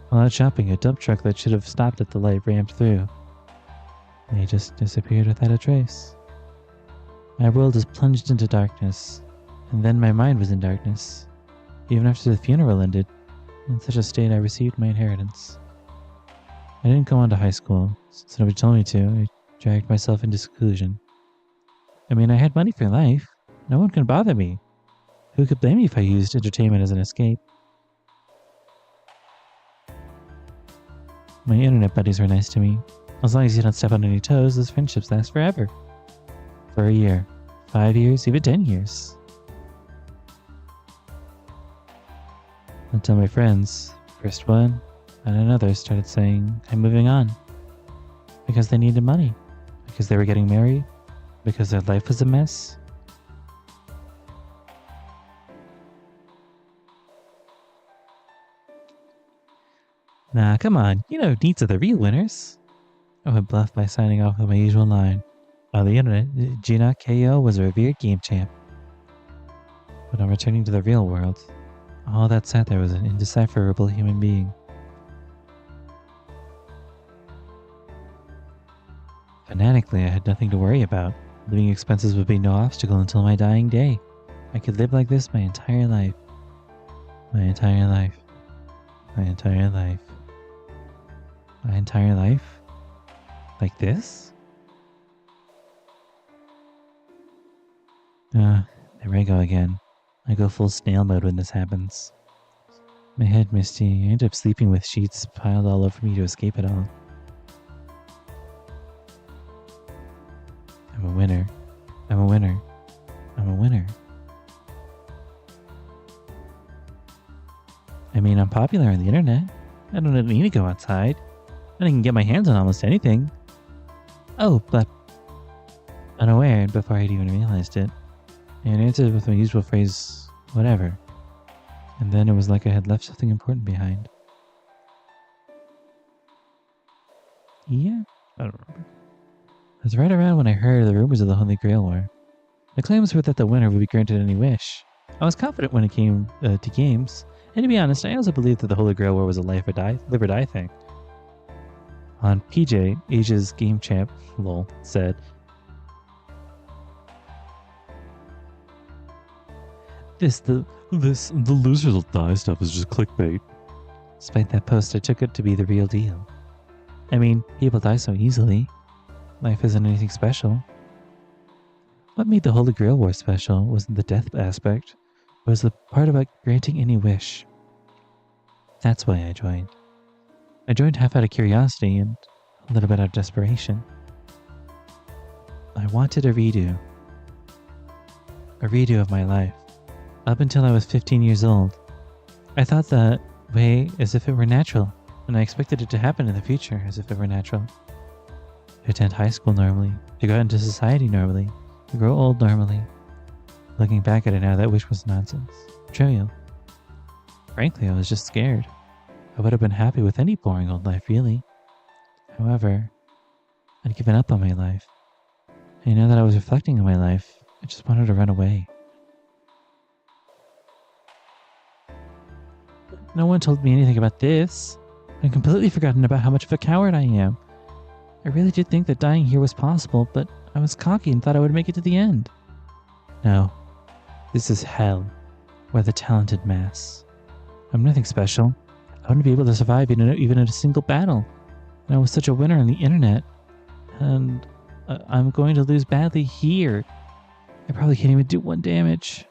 While out shopping, a dump truck that should have stopped at the light rammed through. They just disappeared without a trace. My world is plunged into darkness, and then my mind was in darkness. Even after the funeral ended, in such a state I received my inheritance. I didn't go on to high school. Since nobody told me to, I dragged myself into seclusion. I mean, I had money for life. No one can bother me. Who could blame me if I used entertainment as an escape? My internet buddies were nice to me. As long as you don't step on any toes, those friendships last forever. For a year, 5 years, even 10 years. Until my friends, first one and another, started saying I'm moving on. Because they needed money. Because they were getting married. Because their life was a mess. Nah, come on. You know needs are the real winners. I went bluff by signing off with my usual line. On the internet, Jinako KO was a revered game champ. But on returning to the real world, all that sat there was an indecipherable human being. Fanatically, I had nothing to worry about. Living expenses would be no obstacle until my dying day. I could live like this my entire life. My entire life. My entire life. My entire life? Like this? There I go again. I go full snail mode when this happens. My head misty. I end up sleeping with sheets piled all over me to escape it all. I'm a winner. I'm a winner. I'm a winner. I mean, I'm popular on the internet. I don't need to go outside. And I can get my hands on almost anything. Oh, but unaware, and before I'd even realized it, I had answered with my usual phrase, whatever. And then it was like I had left something important behind. Yeah? I don't remember. It was right around when I heard the rumors of the Holy Grail War. The claims were that the winner would be granted any wish. I was confident when it came to games, and to be honest, I also believed that the Holy Grail War was a live or die thing. On PJ, Asia's game champ, lol, said, The losers will die stuff is just clickbait. Despite that post, I took it to be the real deal. I mean, people die so easily. Life isn't anything special. What made the Holy Grail War special wasn't the death aspect. It was the part about granting any wish. That's why I joined. I joined half out of curiosity and a little bit out of desperation. I wanted a redo. A redo of my life. Up until I was 15 years old. I thought that way as if it were natural, and I expected it to happen in the future as if it were natural. To attend high school normally, to go out into society normally, to grow old normally. Looking back at it now, that wish was nonsense. Trivial. Frankly, I was just scared. I would have been happy with any boring old life, really. However, I'd given up on my life. And now that I was reflecting on my life, I just wanted to run away. No one told me anything about this. I'd completely forgotten about how much of a coward I am. I really did think that dying here was possible, but I was cocky and thought I would make it to the end. No. This is hell. We're the talented mass. I'm nothing special. I want to be able to survive even in a single battle. And I was such a winner on the internet. And I'm going to lose badly here. I probably can't even do 1 damage.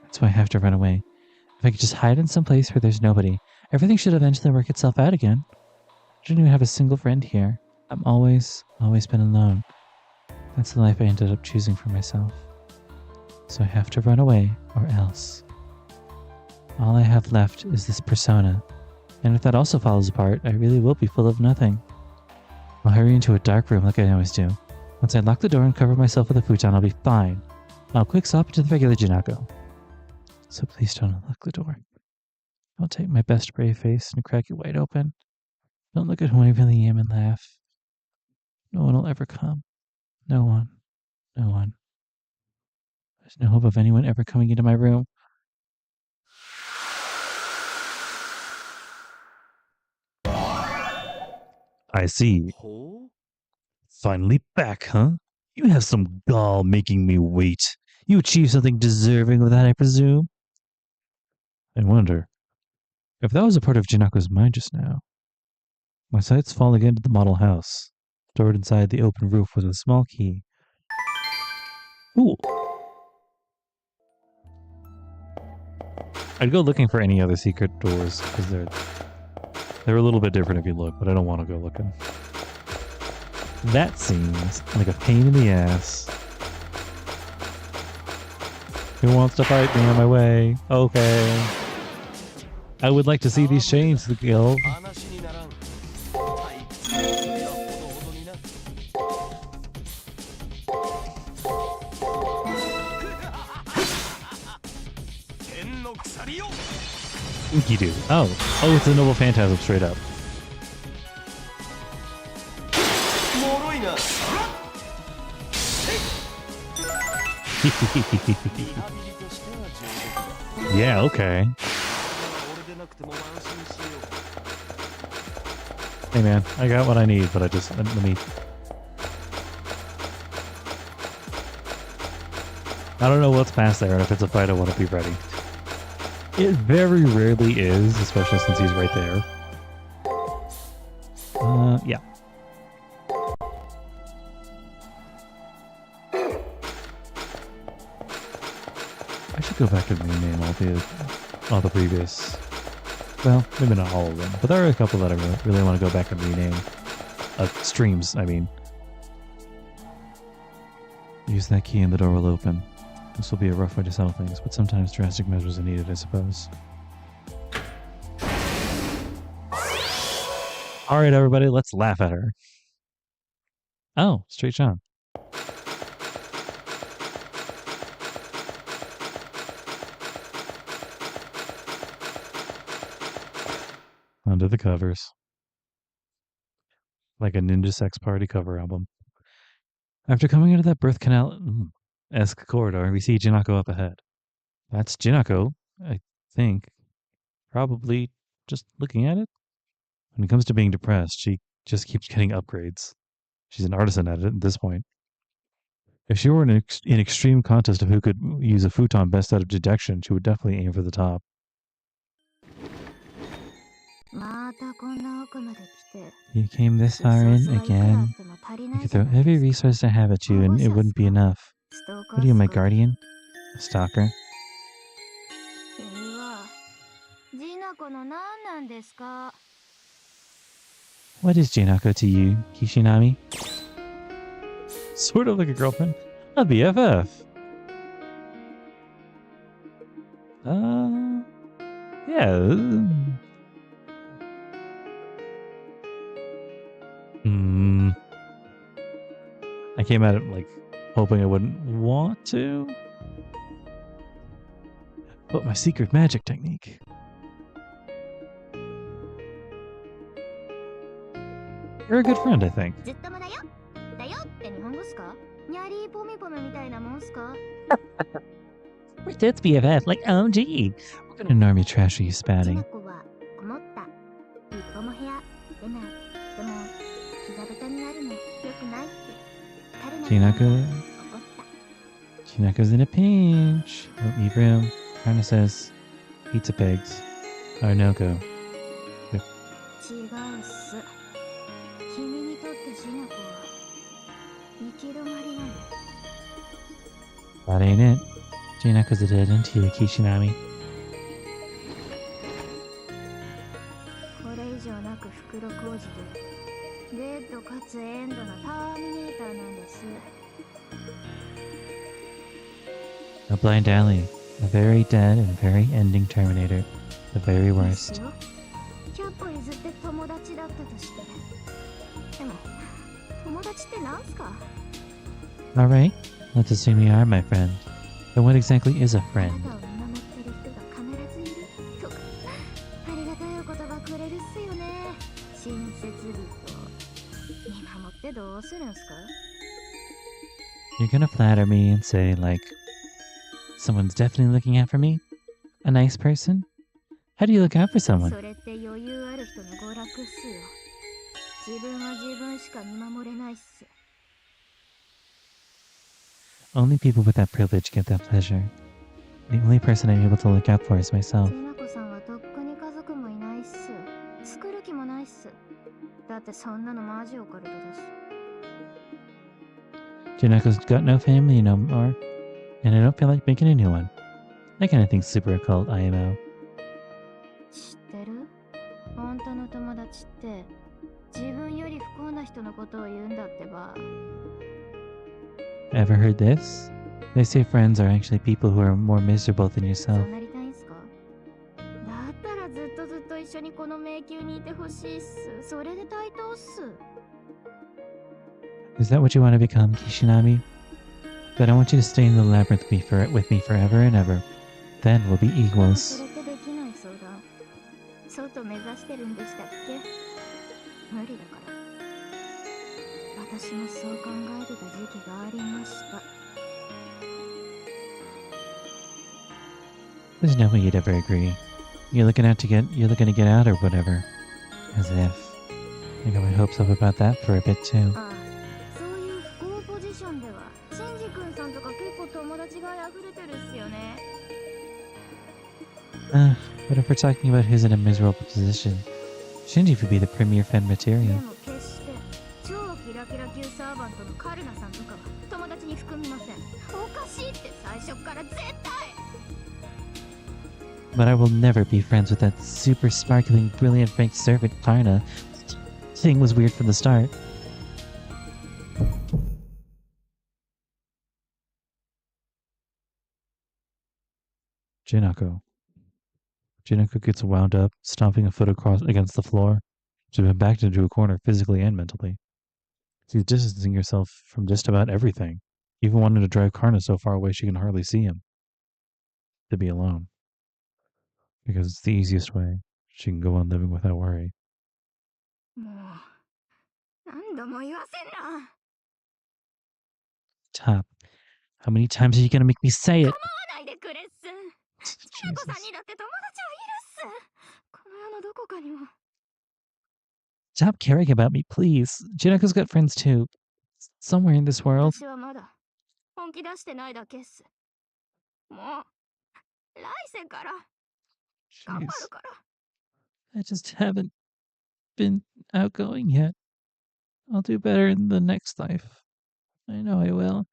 That's why I have to run away. If I could just hide in some place where there's nobody, everything should eventually work itself out again. I don't even have a single friend here. I'm always been alone. That's the life I ended up choosing for myself. So I have to run away, or else. All I have left is this persona. And if that also falls apart, I really will be full of nothing. I'll hurry into a dark room like I always do. Once I lock the door and cover myself with a futon, I'll be fine. I'll quick swap into the regular Jinako. So please don't unlock the door. I'll take my best brave face and crack it wide open. Don't look at who I really am and laugh. No one will ever come. No one. No one. There's no hope of anyone ever coming into my room. I see. Finally back, huh? You have some gall making me wait. You achieved something deserving of that, I presume? I wonder if that was a part of Jinako's mind just now. My sights fall again to the model house, stored inside the open roof with a small key. Ooh. I'd go looking for any other secret doors, because they're a little bit different if you look, but I don't want to go looking. That seems like a pain in the ass. Who wants to fight me on my way? Okay. I would like to see these chains to the guild. Inky-doo. Oh, it's a noble phantasm straight up. Yeah, okay. Hey man, I got what I need, but let me... I don't know what's past there, and if it's a fight, I want to be ready. It very rarely is, especially since he's right there. Yeah. I should go back and rename all the previous... Well, maybe not all of them, but there are a couple that I really want to go back and rename. Streams, I mean. Use that key and the door will open. This will be a rough way to settle things, but sometimes drastic measures are needed, I suppose. Alright, everybody, let's laugh at her. Oh, straight shot. Under the covers. Like a Ninja Sex Party cover album. After coming into that birth canal-esque corridor, we see Jinako up ahead. That's Jinako, I think. Probably just looking at it. When it comes to being depressed, she just keeps getting upgrades. She's an artisan at it at this point. If she were in an extreme contest of who could use a futon best out of detection, she would definitely aim for the top. You came this far in again. I could throw every resource I have at you and it wouldn't be enough. What are you, my guardian? A stalker? What is Jinako to you, Kishinami? Sort of like a girlfriend. A BFF. Yeah. I came at it like hoping I wouldn't want to. But my secret magic technique. You're a good friend, I think. That's BFF, like OMG. What kind of normie trash are you spouting? Jinako's in a pinch. Don't leave room. Primus says, pizza pigs. Or no go. 違うっす。君にとってジナコは行き止まりなの。 That ain't it. Jinako's a dead end to you, Kishinami. これ以上なく袋小路でデッドかつエンドなターミネーターなんです。 A blind alley. A very dead and very ending Terminator. The very worst. 100歩譲って友達だったとして。でも友達ってなんすか？ Alright, let's assume you are my friend. But what exactly is a あ friend? なたを見守ってる人が必ずいるとか、ありがたいお言葉くれるっすよね。親切人見守ってどうするんすか？ You're gonna flatter me and say, like, someone's definitely looking out for me? A nice person? How do you look out for someone? それって余裕ある人の娯楽っすよ。自分は自分しか見守れないっす。 Only people with that privilege get that pleasure. The only person I'm able to look out for is myself. ジナコさんはとっくに家族もいないっす。作る気もないっす。だってそんなのマジオカルトだし。 Jinako's got no family no more, and I don't feel like making a new one. That kind of thing's super occult, IMO. 知ってる？本当の友達って自分より不幸な人のことを言うんだってば。 Ever heard this? They say friends are actually people who are more miserable than そ yourself. うなりたいんすか？だったらずっと一緒にこの迷宮にいてほしいっす。それで対等っす。 Is that what you want to become, Kishinami? But I want you to stay in the labyrinth with me forever and ever. Then we'll be そ equals. れってできない相談。外目指してるんでしたっけ？無理だから。私もそう考えてた時期がありました。 There's no way you'd ever agree. You're looking to get out or whatever. As if. I got my hopes up about that for a bit too. ああ、そういう不幸ポジションでは、シンジ君さんとか結構友達が溢れてるっすよね。 But if we're talking about who's in a miserable position, Shinji would be the premier fan で material. も決して超キラキラ級サーバントのカルナさんとかは友達に含みません。おかしいって最初から絶対。 But I will never be friends with that super sparkling, brilliant Frank servant, Karna. Thing was weird from the start. Jinako. Jinako gets wound up, stomping a foot across against the floor. She's been backed into a corner physically and mentally. She's distancing herself from just about everything, even wanting to drive Karna so far away she can hardly see him. To be alone. Because it's the easiest way. She can go on living without worry. もう何度も言わせんな。 Top. How many times are you gonna make me say it? 構わないでくれっす。ジナコさんにだって友達はいるっす。この世のどこかにも。 Stop caring about me, please. Jinako's got friends too. Somewhere in this world. 私はまだ本気出してないだけっす。もう来世から頑張 Jeez. るから。 I just haven't been outgoing yet. I'll do better in the next life. I know I will.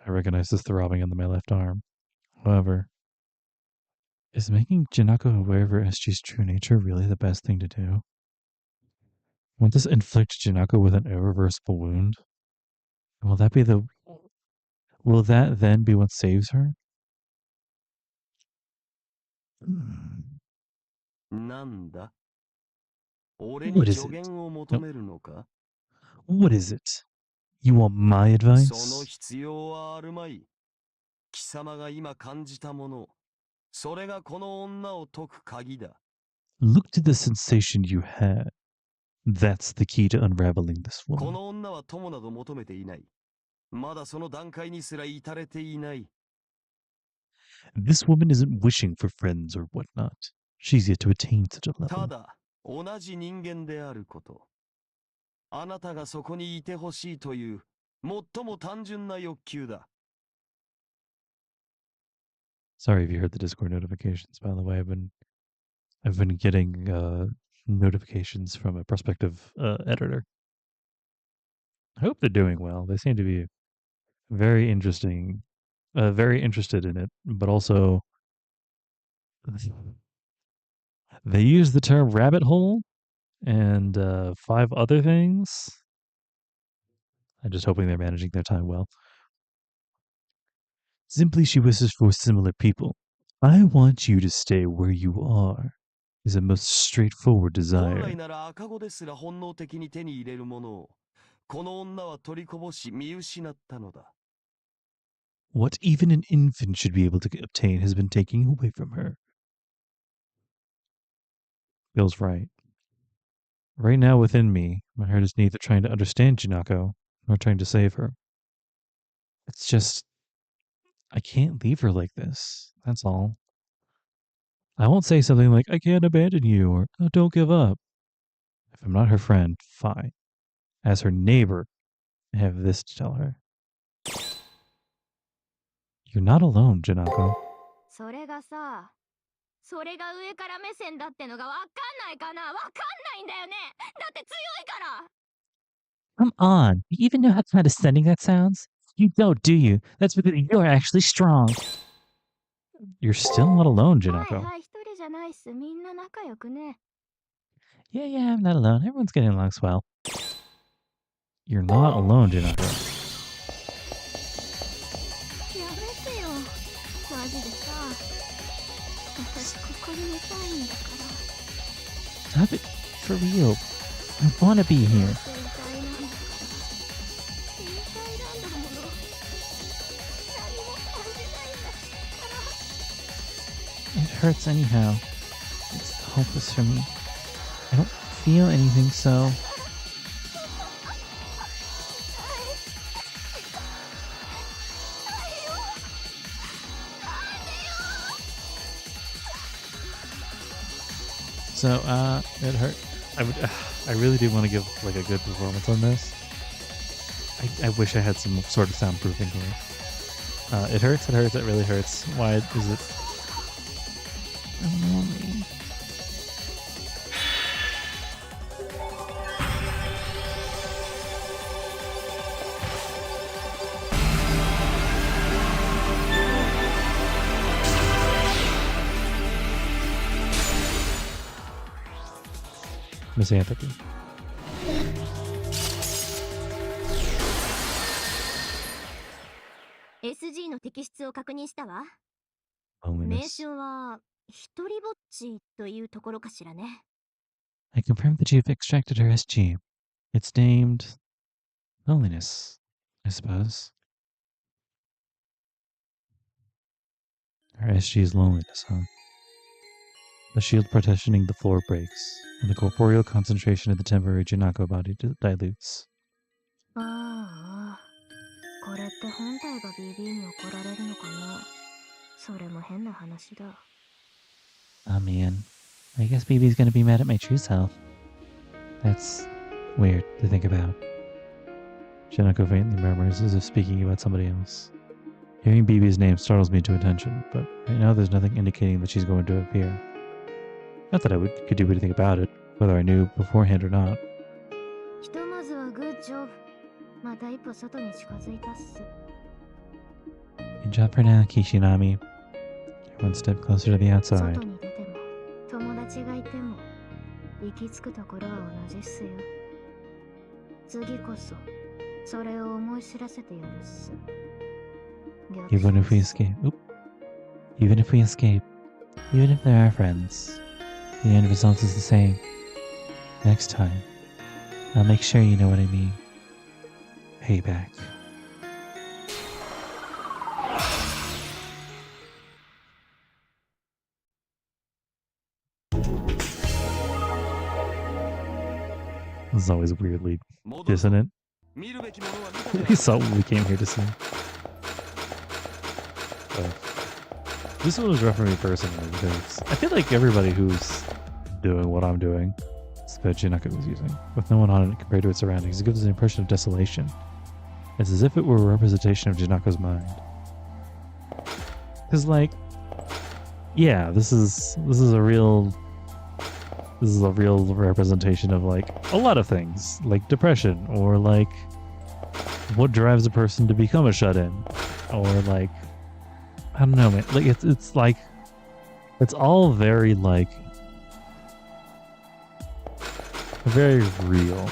I recognize this throbbing in my left arm. However, is making Jinako aware of her SG's true nature really the best thing to do? Won't this inflict Jinako with an irreversible wound? Will that then be what saves her? なんだ俺 What に is 助 it? 言を求めるのか What is it? You want my その advice? 必要はあるまい。貴様が今感じたもの、それがこの女を解く鍵だ。 Look to the sensation you had. That's the key to unraveling this こ woman. の女は友など求めていない。まだその段階にすら至れていない。 This woman isn't wishing for friends or whatnot. She's yet to attain such a た level. だ、同じ人間であること。あなたがそこにいてほしいという、最も単純な欲求だ。 Sorry if you heard the Discord notifications, by the way. I've been I've been getting notifications from a prospective editor. I hope they're doing well. They seem to be very interesting, very interested in it, but also they use the term rabbit hole and 5 other things. I'm just hoping they're managing their time well. Simply, she wishes for similar people. I want you to stay where you are, is a most straightforward 本 desire. 来なら赤子ですら本能的に手に入れるものを、この女は取りこぼし見失ったのだ。What even an infant should be able to obtain has been taken away from her. Feels right. Right now within me, my heart is neither trying to understand Jinako nor trying to save her. It's just, I can't leave her like this. That's all. I won't say something like, I can't abandon you, or oh, don't give up. If I'm not her friend, fine. As her neighbor, I have this to tell her. You're not alone, Jinako. それがさ、それが上から目線だってのがわかんないかな。わかんないんだよね。だって強いから。Come on. You even know how condescending that sounds? You don't, do you? That's because you're actually strong. You're still not alone, はい Oh. Jinako. はい、一人じゃないっす。みんな仲良くね。Yeah, I'm not alone. Everyone's getting along swell. You're not alone, Jinako. やめてよ。マジでさ。私ここにいたいんだから。 Stop it. For real. I want to be here. 天体なんだから。天体なんだもの。何も感じないんだから。 It hurts anyhow. It's hopeless for me. I don't feel anything, so... So, it hurt. I really do want to give like a good performance on this. I wish I had some sort of soundproofing here. It hurts, it really hurts. Why is it? I'm lonely. Misanthropy. SG の摘出を確認したわ。 Loneliness. 名称は一人ぼっちというところかしらね。 I confirmed that you've extracted her SG. It's named Loneliness, I suppose. Her SG is loneliness, huh? The shield partitioning the floor breaks, and the corporeal concentration of the temporary Jinako body dilutes. ああ、これって本体が BB に怒られるのかな。それも変な話だ。 Oh man. I guess BB's gonna be mad at my true self. That's weird to think about. Jinako faintly murmurs as if speaking about somebody else. Hearing BB's name startles me into attention, but right now there's nothing indicating that she's going to appear. Not that I could do anything about it, whether I knew beforehand or not. ひとまずはグッジョブ。また一歩外に近づいたっす。 Good job for now, Kishinami. You're one step closer to the outside. 外に出ても友達がいても行き着くところは同じっすよ。次こそそれを思い知らせてやるっす。 Even if we escape, even if we escape, even if there are friends, the end result is the same. Next time, I'll make sure you know what I mean. Payback. This is always weirdly dissonant. 見るべきものは見た We saw what we came here to see. This one was rough for me personally because I feel like everybody who's doing what I'm doing, it's what Jinako was using, with no one on it compared to its surroundings, it gives an impression of desolation. It's as if it were a representation of Jinako's mind. Because, like, yeah, this is a real This is a real representation of like a lot of things, like depression, or like what drives a person to become a shut-in, or like I don't know, man. Like it's like it's all very like very real.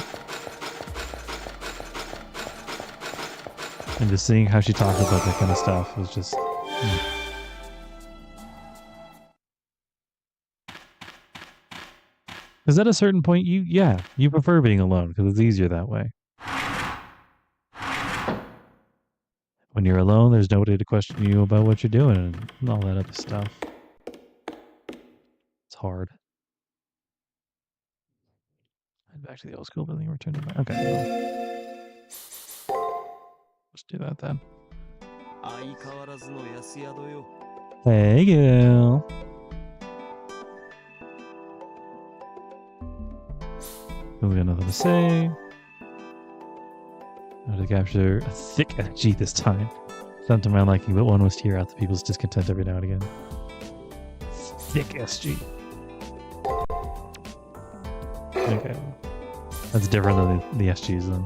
And just seeing how she talks about that kind of stuff was just. Because at a certain point, you prefer being alone because it's easier that way. When you're alone, there's nobody to question you about what you're doing and all that other stuff. It's hard. Head back to the old school building and return to my. Okay. Well, let's do that then. Hey, girl. We got nothing to say. I had to capture a thick SG this time. Not to my liking, but one was to hear out the people's discontent every now and again. Thick SG. Okay. That's different than the SGs then.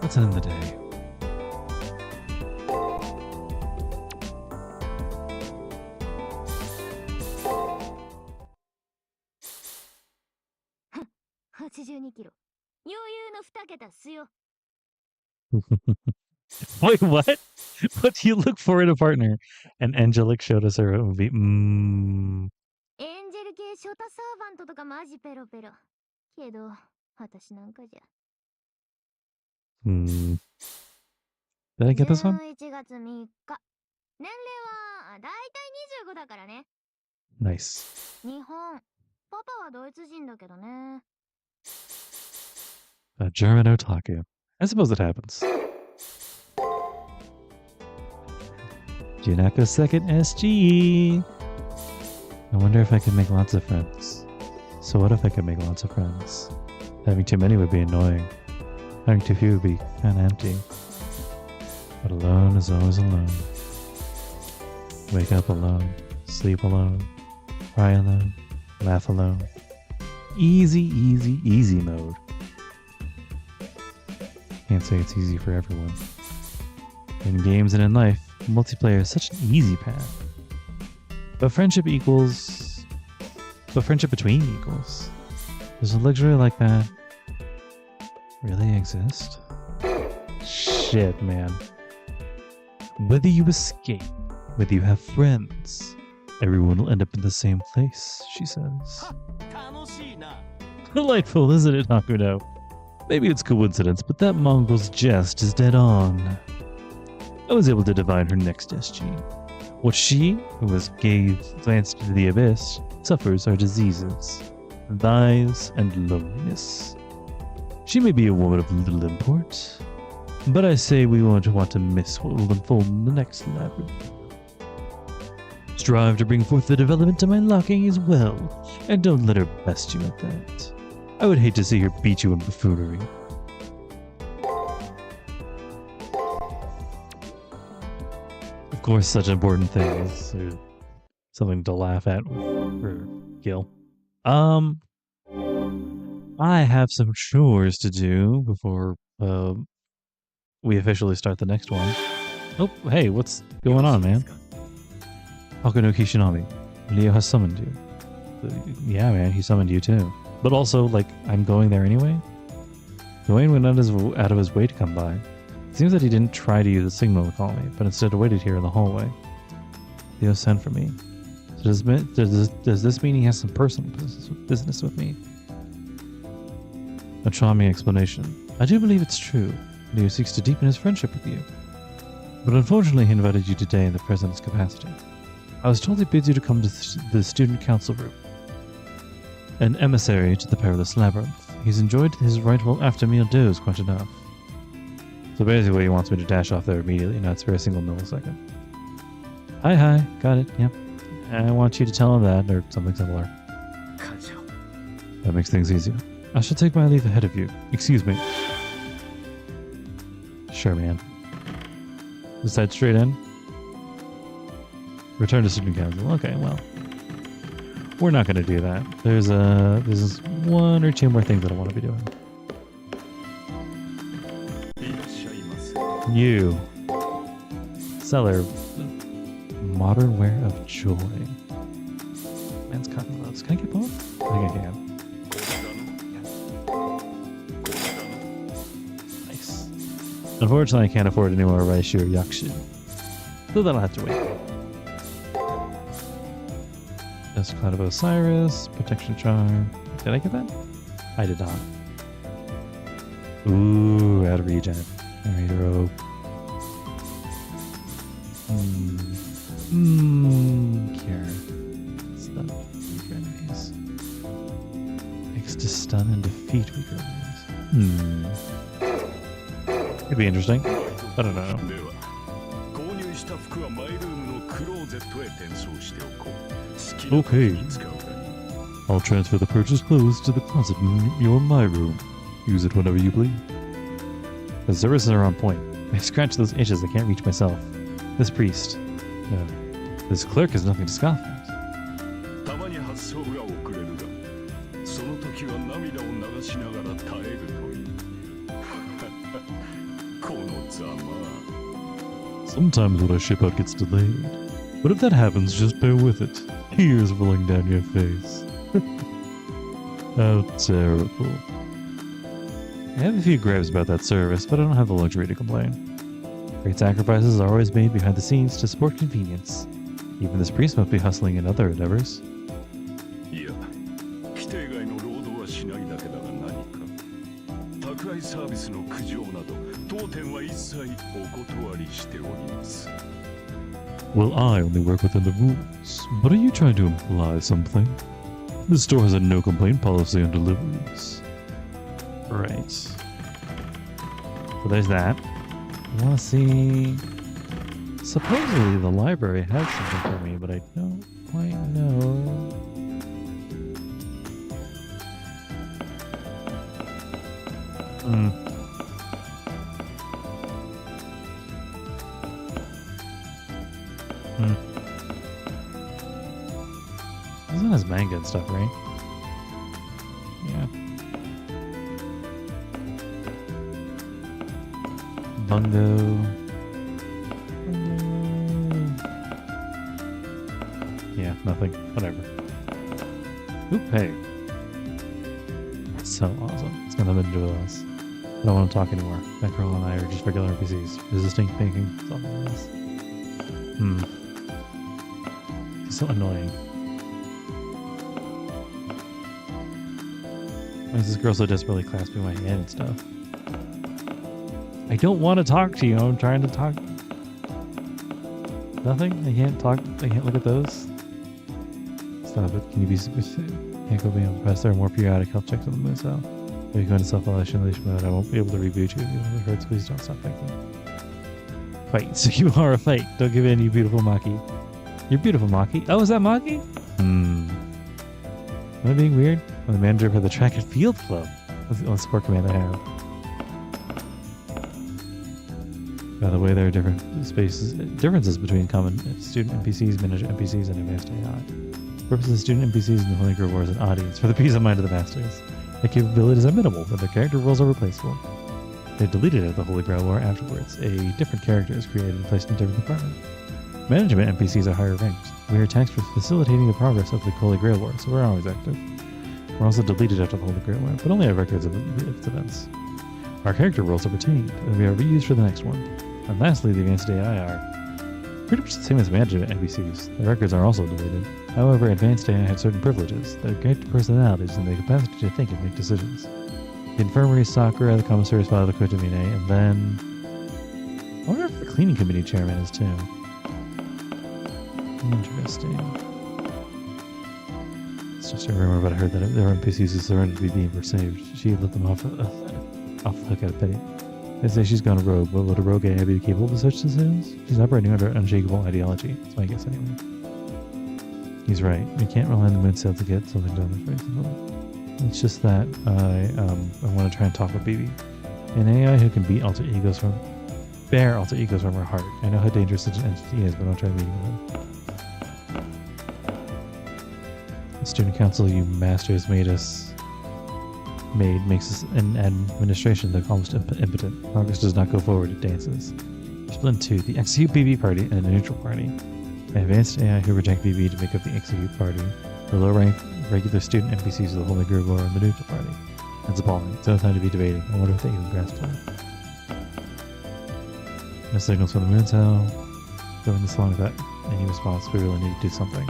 What's in the day? Wait, what? What do you look for in a partner? And Angelic showed us her movie. Did I get this one? Nice. A German otaku. I suppose it happens. Jinako's second SG. I wonder if I can make lots of friends. So what if I could make lots of friends? Having too many would be annoying. Having too few would be kind of empty. But alone is always alone. Wake up alone. Sleep alone. Cry alone. Laugh alone. Easy, easy, easy mode. Can't say it's easy for everyone. In games and in life, multiplayer is such an easy path. But friendship between equals. Does a luxury like that really exist? Shit, man. Whether you escape, whether you have friends, everyone will end up in the same place, she says. Delightful, isn't it, Hakuno? Maybe it's coincidence, but that Mongol's jest is dead on. I was able to divine her next SG. What she, who has glanced into the abyss, suffers are diseases, lies, and loneliness. She may be a woman of little import, but I say we won't want to miss what will unfold in the next labyrinth. Strive to bring forth the development to my locking as well, and don't let her best you at that. I would hate to see her beat you in buffoonery. Of course, such important things. Something to laugh at for Gil. I have some chores to do before we officially start the next one. Oh, hey, what's going on, man? Hakuno Kishinami. Leo has summoned you. Yeah, man, he summoned you too. But also, like, I'm going there anyway? Dwayne went out of his way to come by. It seems that he didn't try to use the signal to call me, but instead waited here in the hallway. Leo sent for me. So does this mean he has some personal business with me? A charming explanation. I do believe it's true. Leo seeks to deepen his friendship with you. But unfortunately, he invited you today in the president's capacity. I was told he bids you to come to the student council room. An emissary to the perilous labyrinth. He's enjoyed his rightful after-meal doze quite enough. So basically he wants me to dash off there immediately, not spare a single millisecond. Hi, got it, yep. I want you to tell him that, or something similar. That makes things easier. I shall take my leave ahead of you. Excuse me. Sure, man. Just head straight in? Return to student council. Okay, well. We're not going to do that. There's one or two more things that I want to be doing. You. Seller. Modern wear of joy. Men's cotton gloves. Can I get both? I think I can. Nice. Unfortunately, I can't afford any more Raishu or Yakushu. So that'll have to wait. Just Cloud of Osiris. Protection Charm. Did I get that? I did not. Ooh, out of regen. Alright, rope. Cure. Stun weaker enemies. Makes to stun and defeat weaker enemies. Could be interesting. I don't know. Okay. I'll transfer the purchased clothes to the closet in my room. Use it whenever you please. The services are on point. I scratch those itches I can't reach myself. This priest. No. This clerk is nothing to scoff at. Sometimes what I ship out gets delayed. But if that happens, just bear with it. Tears rolling down your face. How terrible. I have a few gripes about that service, but I don't have the luxury to complain. Great sacrifices are always made behind the scenes to support convenience. Even this priest must be hustling in other endeavors. Well, I only work within the rules, but are you trying to imply something? This store has a no complaint policy on deliveries. Right. So there's that. I want to see... Supposedly the library has something for me, but I don't quite know. This one has manga and stuff, right? Yeah. Bungo. Yeah, nothing. Whatever. Oop, hey. That's so awesome. It's got nothing to do with us. I don't want to talk anymore. That girl and I are just regular NPCs. Resisting thinking. That's all that is. It's so annoying. Why is this girl so desperately clasping my hand and stuff? I don't want to talk to you. I'm trying to talk. Nothing? I can't talk. I can't look at those. Stop it. Can you be specific? Can't go beyond the press. There are more periodic health checks on the moon cell. If you go into self-isolation mode, I won't be able to reboot you. If it hurts, please don't stop thinking. Fight. So you are a fight. Don't give in, you beautiful Maki. You're beautiful, Maki. Oh, is that Maki? Am I being weird? I'm the manager for the track and field club. That's the only support command I have. By the way, there are differences between common student NPCs, manager NPCs, and advanced AI. The purpose of student NPCs in the Holy Grail War is an audience for the peace of mind of the masters. Their capabilities are minimal, but their character roles are replaceable. They're deleted at the Holy Grail War afterwards. A different character is created and placed in a different department. Management NPCs are higher ranked. We are tasked with facilitating the progress of the Holy Grail War, so we're always active. We're also deleted after the Holy Grail War, but only have records of its events. Our character roles are retained, and we are reused for the next one. And lastly, the advanced AI are pretty much the same as management NPCs. Their records are also deleted. However, advanced AI have certain privileges. Their great personalities and the capacity to think and make decisions. The infirmary is Sakura, the commissary is Father Kotomine, and then... I wonder if the cleaning committee chairman is too. Interesting. It's just a rumor, but I heard that there were NPCs who surrendered to be deemed were saved. She let them off the hook at a penny. They say she's gone rogue, but would a rogue AI be capable of such decisions? She's operating under unshakable ideology. That's my guess anyway. He's right. We can't rely on the moon cell to get something done with racism. It's just that I want to try and talk with BB. An AI who can bear alter egos from her heart. I know how dangerous such an entity is, but I'll try meeting with her. student council you masters makes us in administration look almost impotent. Progress does not go forward, it dances. Split 2, the Execute BB Party and the Neutral Party. The advanced AI who reject BB to make up the Execute Party. The low-ranked regular student NPCs of the Holy Grail War and the Neutral Party. That's appalling. It's no time to be debating. I wonder if they even grasp that. No signals from the moon's hell. Going this long without any response, we really need to do something.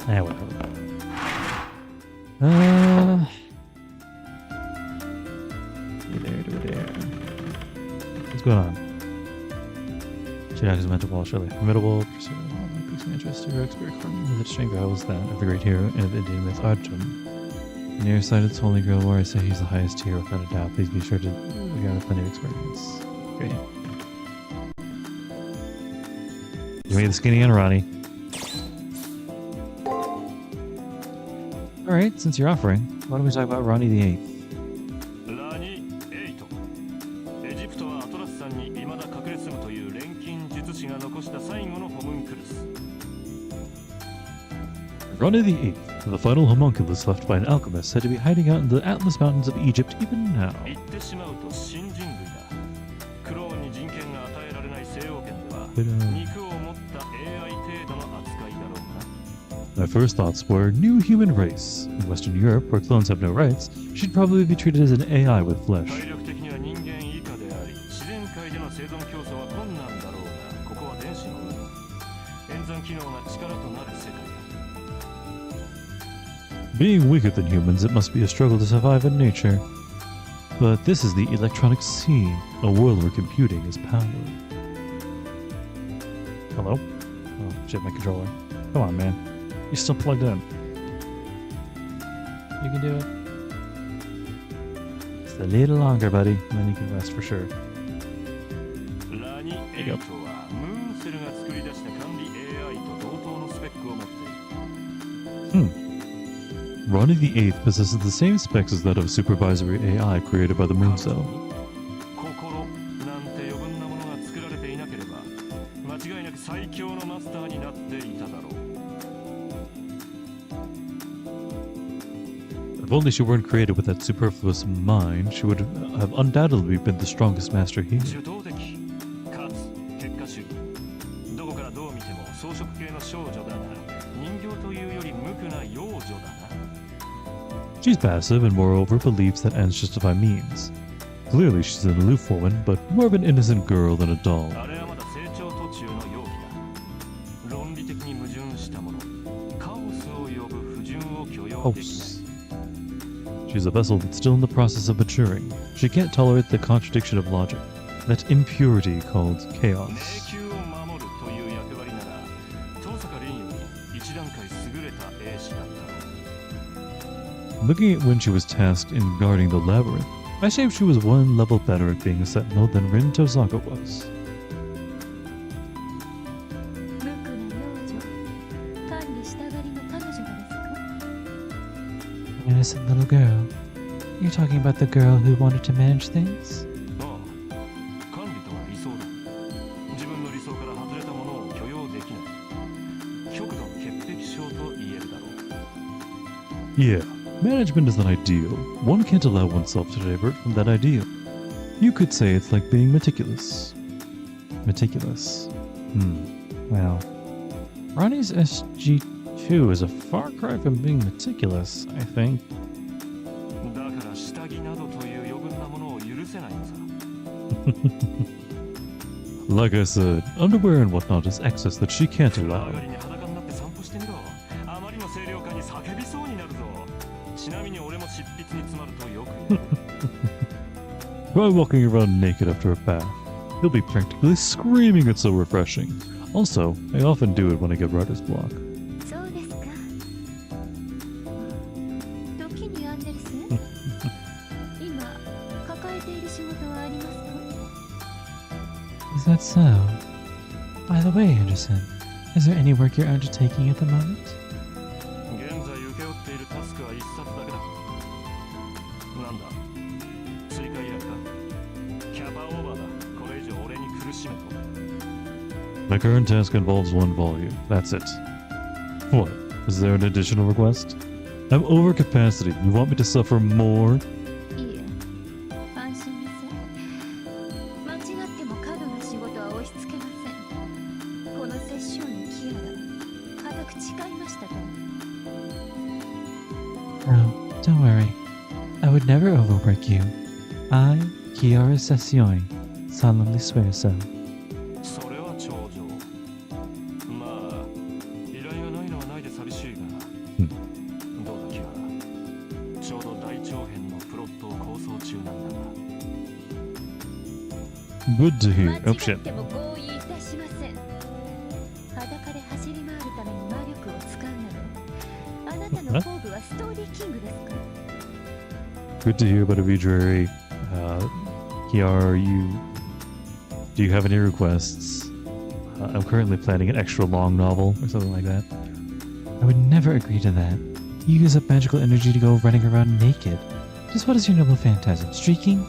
Whatever. What's going on? Jinako's mental wall surely formidable. Increasing interest to her expert with its strength rivals that of the great hero of Indian myth Arjun. Near side of its Holy Grail War, I say he's the highest tier without a doubt. Please be sure to gather plenty of experience. Great. You made the skinny and Ronnie. Alright, since you're offering, why don't we talk about Ronnie the 8th? Ronnie the 8th, the final homunculus left by an alchemist, said to be hiding out in the Atlas Mountains of Egypt even now. My first thoughts were new human race. In Western Europe, where clones have no rights, she'd probably be treated as an AI with flesh. Being weaker than humans, it must be a struggle to survive in nature. But this is the electronic sea, a world where computing is power. Hello? Oh, shit, my controller. Come on, man. You're still plugged in. You can do it. Just a little longer, buddy, and then you can rest for sure. There you go. Ronnie the 8th possesses the same specs as that of supervisory AI created by the Moon Cell. If only she weren't created with that superfluous mind, she would have undoubtedly been the strongest master here. She's passive and moreover believes that ends justify means. Clearly she's an aloof woman, but more of an innocent girl than a doll. She's a vessel that's still in the process of maturing. She can't tolerate the contradiction of logic, that impurity called chaos. Looking at when she was tasked in guarding the labyrinth, I say she was one level better at being a sentinel than Rin Tozaka was. Innocent little girl. You're talking about the girl who wanted to manage things? Yeah. Management is an ideal. One can't allow oneself to divert from that ideal. You could say it's like being meticulous. Meticulous. Well. Ronnie's SG2 is a far cry from being meticulous, I think. Like I said, underwear and whatnot is excess that she can't allow. Try walking around naked after a bath. You'll be practically screaming, it's so refreshing. Also, I often do it when I get writer's block. Is that so? By the way, Anderson, is there any work you're undertaking at the moment? My current task involves one volume. That's it. What? Is there an additional request? I'm over capacity. You want me to suffer more? いえ、安心なさい。間違っても過度な仕事は押し付けません。この殺生にキアラ、固く誓いましたから。No, don't worry. I would never overwork you. I, Kiara Sessioni, solemnly swear so. それは長女。まあ、依頼がないのはないで寂しいが。どうだキアラ。ちょうど大長編のプロットを構想中なんだが。Good to hear. 間 Oh 違 shit. っても合意いたしません。裸で走り回るために魔力を使うなど、あなたの工具はストーリーキングですか？ Good to hear about a Vidrary. Kiara, do you have any requests? I'm currently planning an extra long novel or something like that. I would never agree to that. You use up magical energy to go running around naked. Just what is your noble phantasm? Streaking?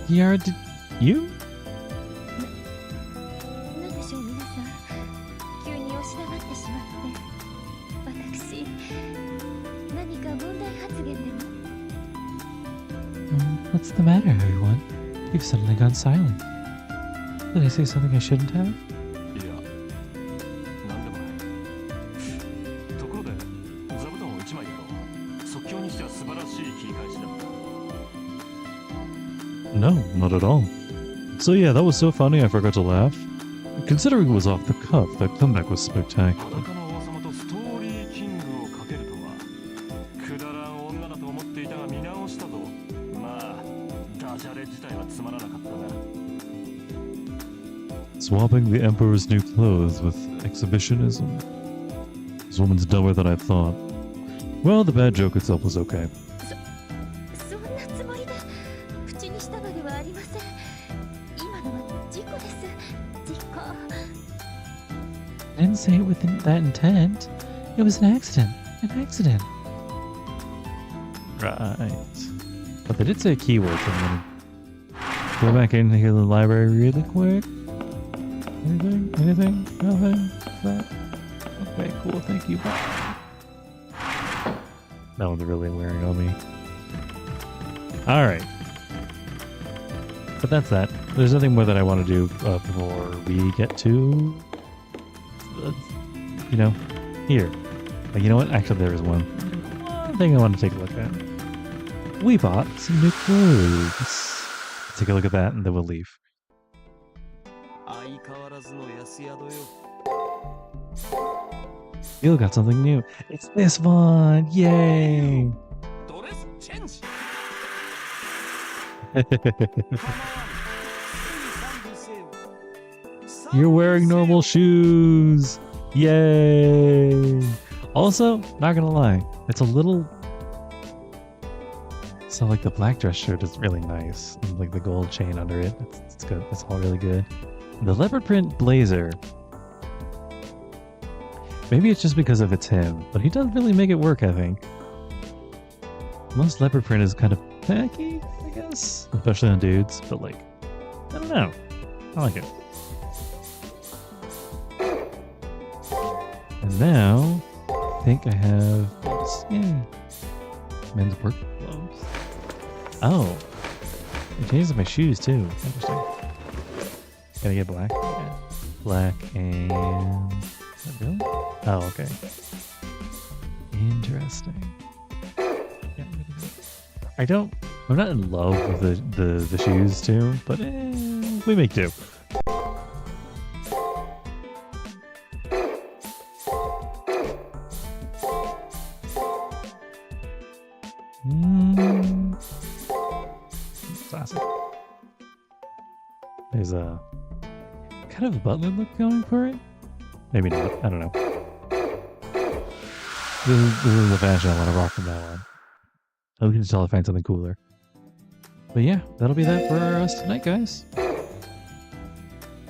Kiara, did you? なんでしょう皆さん、急に押し流ってしまって。私、何か問題発言でも？ What's the matter, everyone? You've suddenly gone silent. Did I say something I shouldn't have? いや、なんでもない。ところで、座布団を一枚やろう。即興にしては素晴らしい切り返しだった。No, not at all. So yeah, that was so funny I forgot to laugh. Considering it was off the cuff, that comeback was spectacular. 裸の王様とストーリーキングをかけるとは。くだらん女だと思っていたが見直したぞ。まあ、ダジャレ自体はつまらなかったな。Swapping the Emperor's new clothes with exhibitionism. This woman's dumber than I thought. Well, the bad joke itself was okay. そんなつもりで口にしたのではありません。今のは事故です。事故。I didn't say it with that intent. It was an accident. An accident. Right. But they did say a keyword, so I'm gonna go back in here to the library really quick. Anything? Anything? Nothing? That? Okay, cool. Thank you. Bye. That one's really wearing on me. Alright. But that's that. There's nothing more that I want to do before we get to... you know, here. You know what? Actually, there is one thing I want to take a look at. We bought some new clothes. Let's take a look at that and then we'll leave. 相変わらずの安宿よ。 You got something new. It's this one! Yay! ドレスチェンジ。You're wearing normal shoes! Yay! Also, not gonna lie, it's a little... So like the black dress shirt is really nice. And like the gold chain under it. It's good. It's all really good. The leopard print blazer. Maybe it's just because of it's him, but he does really make it work, I think. Most leopard print is kind of tacky, I guess. Especially on dudes, but like, I don't know. I like it. And now, I think I have this. Yay. Men's work gloves. Oh. It changes my shoes too. Interesting. Gotta get black. Yeah. Black and... Is that really? Oh, okay. Interesting. Yeah, I'm not in love with the shoes too, but we make do. Classic. There's a kind of a butler look going for it. Maybe not. I don't know. This is the fashion I want to rock from now on. I can tell I find something cooler. But yeah, that'll be that for us tonight, guys.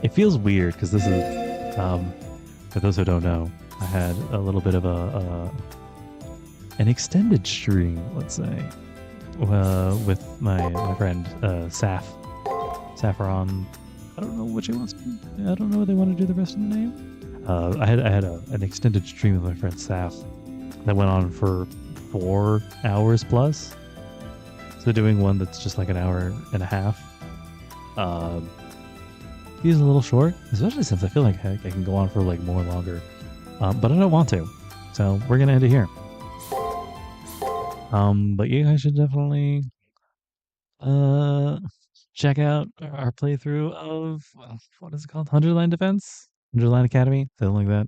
It feels weird because this is, for those who don't know, I had a little bit of an extended stream, let's say, with my friend Saf. Saffron. I don't know what she wants. I don't know what they want to do the rest of the name. I had an extended stream with my friend Saf that went on for 4 hours plus. So doing one that's just like an hour and a half. He's a little short, especially since I feel like I can go on for like more longer. But I don't want to. So we're gonna end it here. But you guys should definitely check out our playthrough of what is it called? Hundredline Defense? Hundredline Academy? Something like that.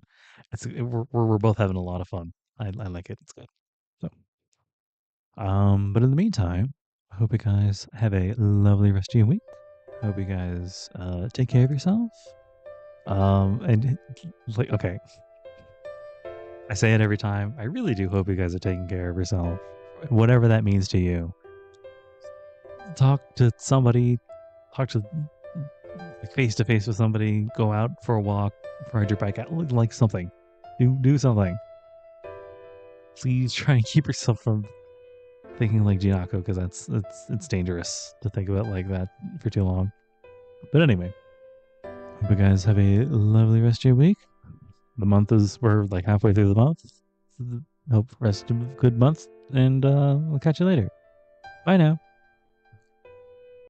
We're both having a lot of fun. I like it. It's good. So but in the meantime, I hope you guys have a lovely rest of your week. I hope you guys take care of yourself. And like, okay, I say it every time. I really do hope you guys are taking care of yourself, whatever that means to you. Talk to somebody. Talk to face to face with somebody. Go out for a walk. Ride your bike out. Like something. Do something. Please try and keep yourself from thinking like Jinako, because it's dangerous to think about like that for too long. But anyway, hope you guys have a lovely rest of your week. We're like halfway through the month. Hope rest of a good month, and we'll catch you later. Bye now.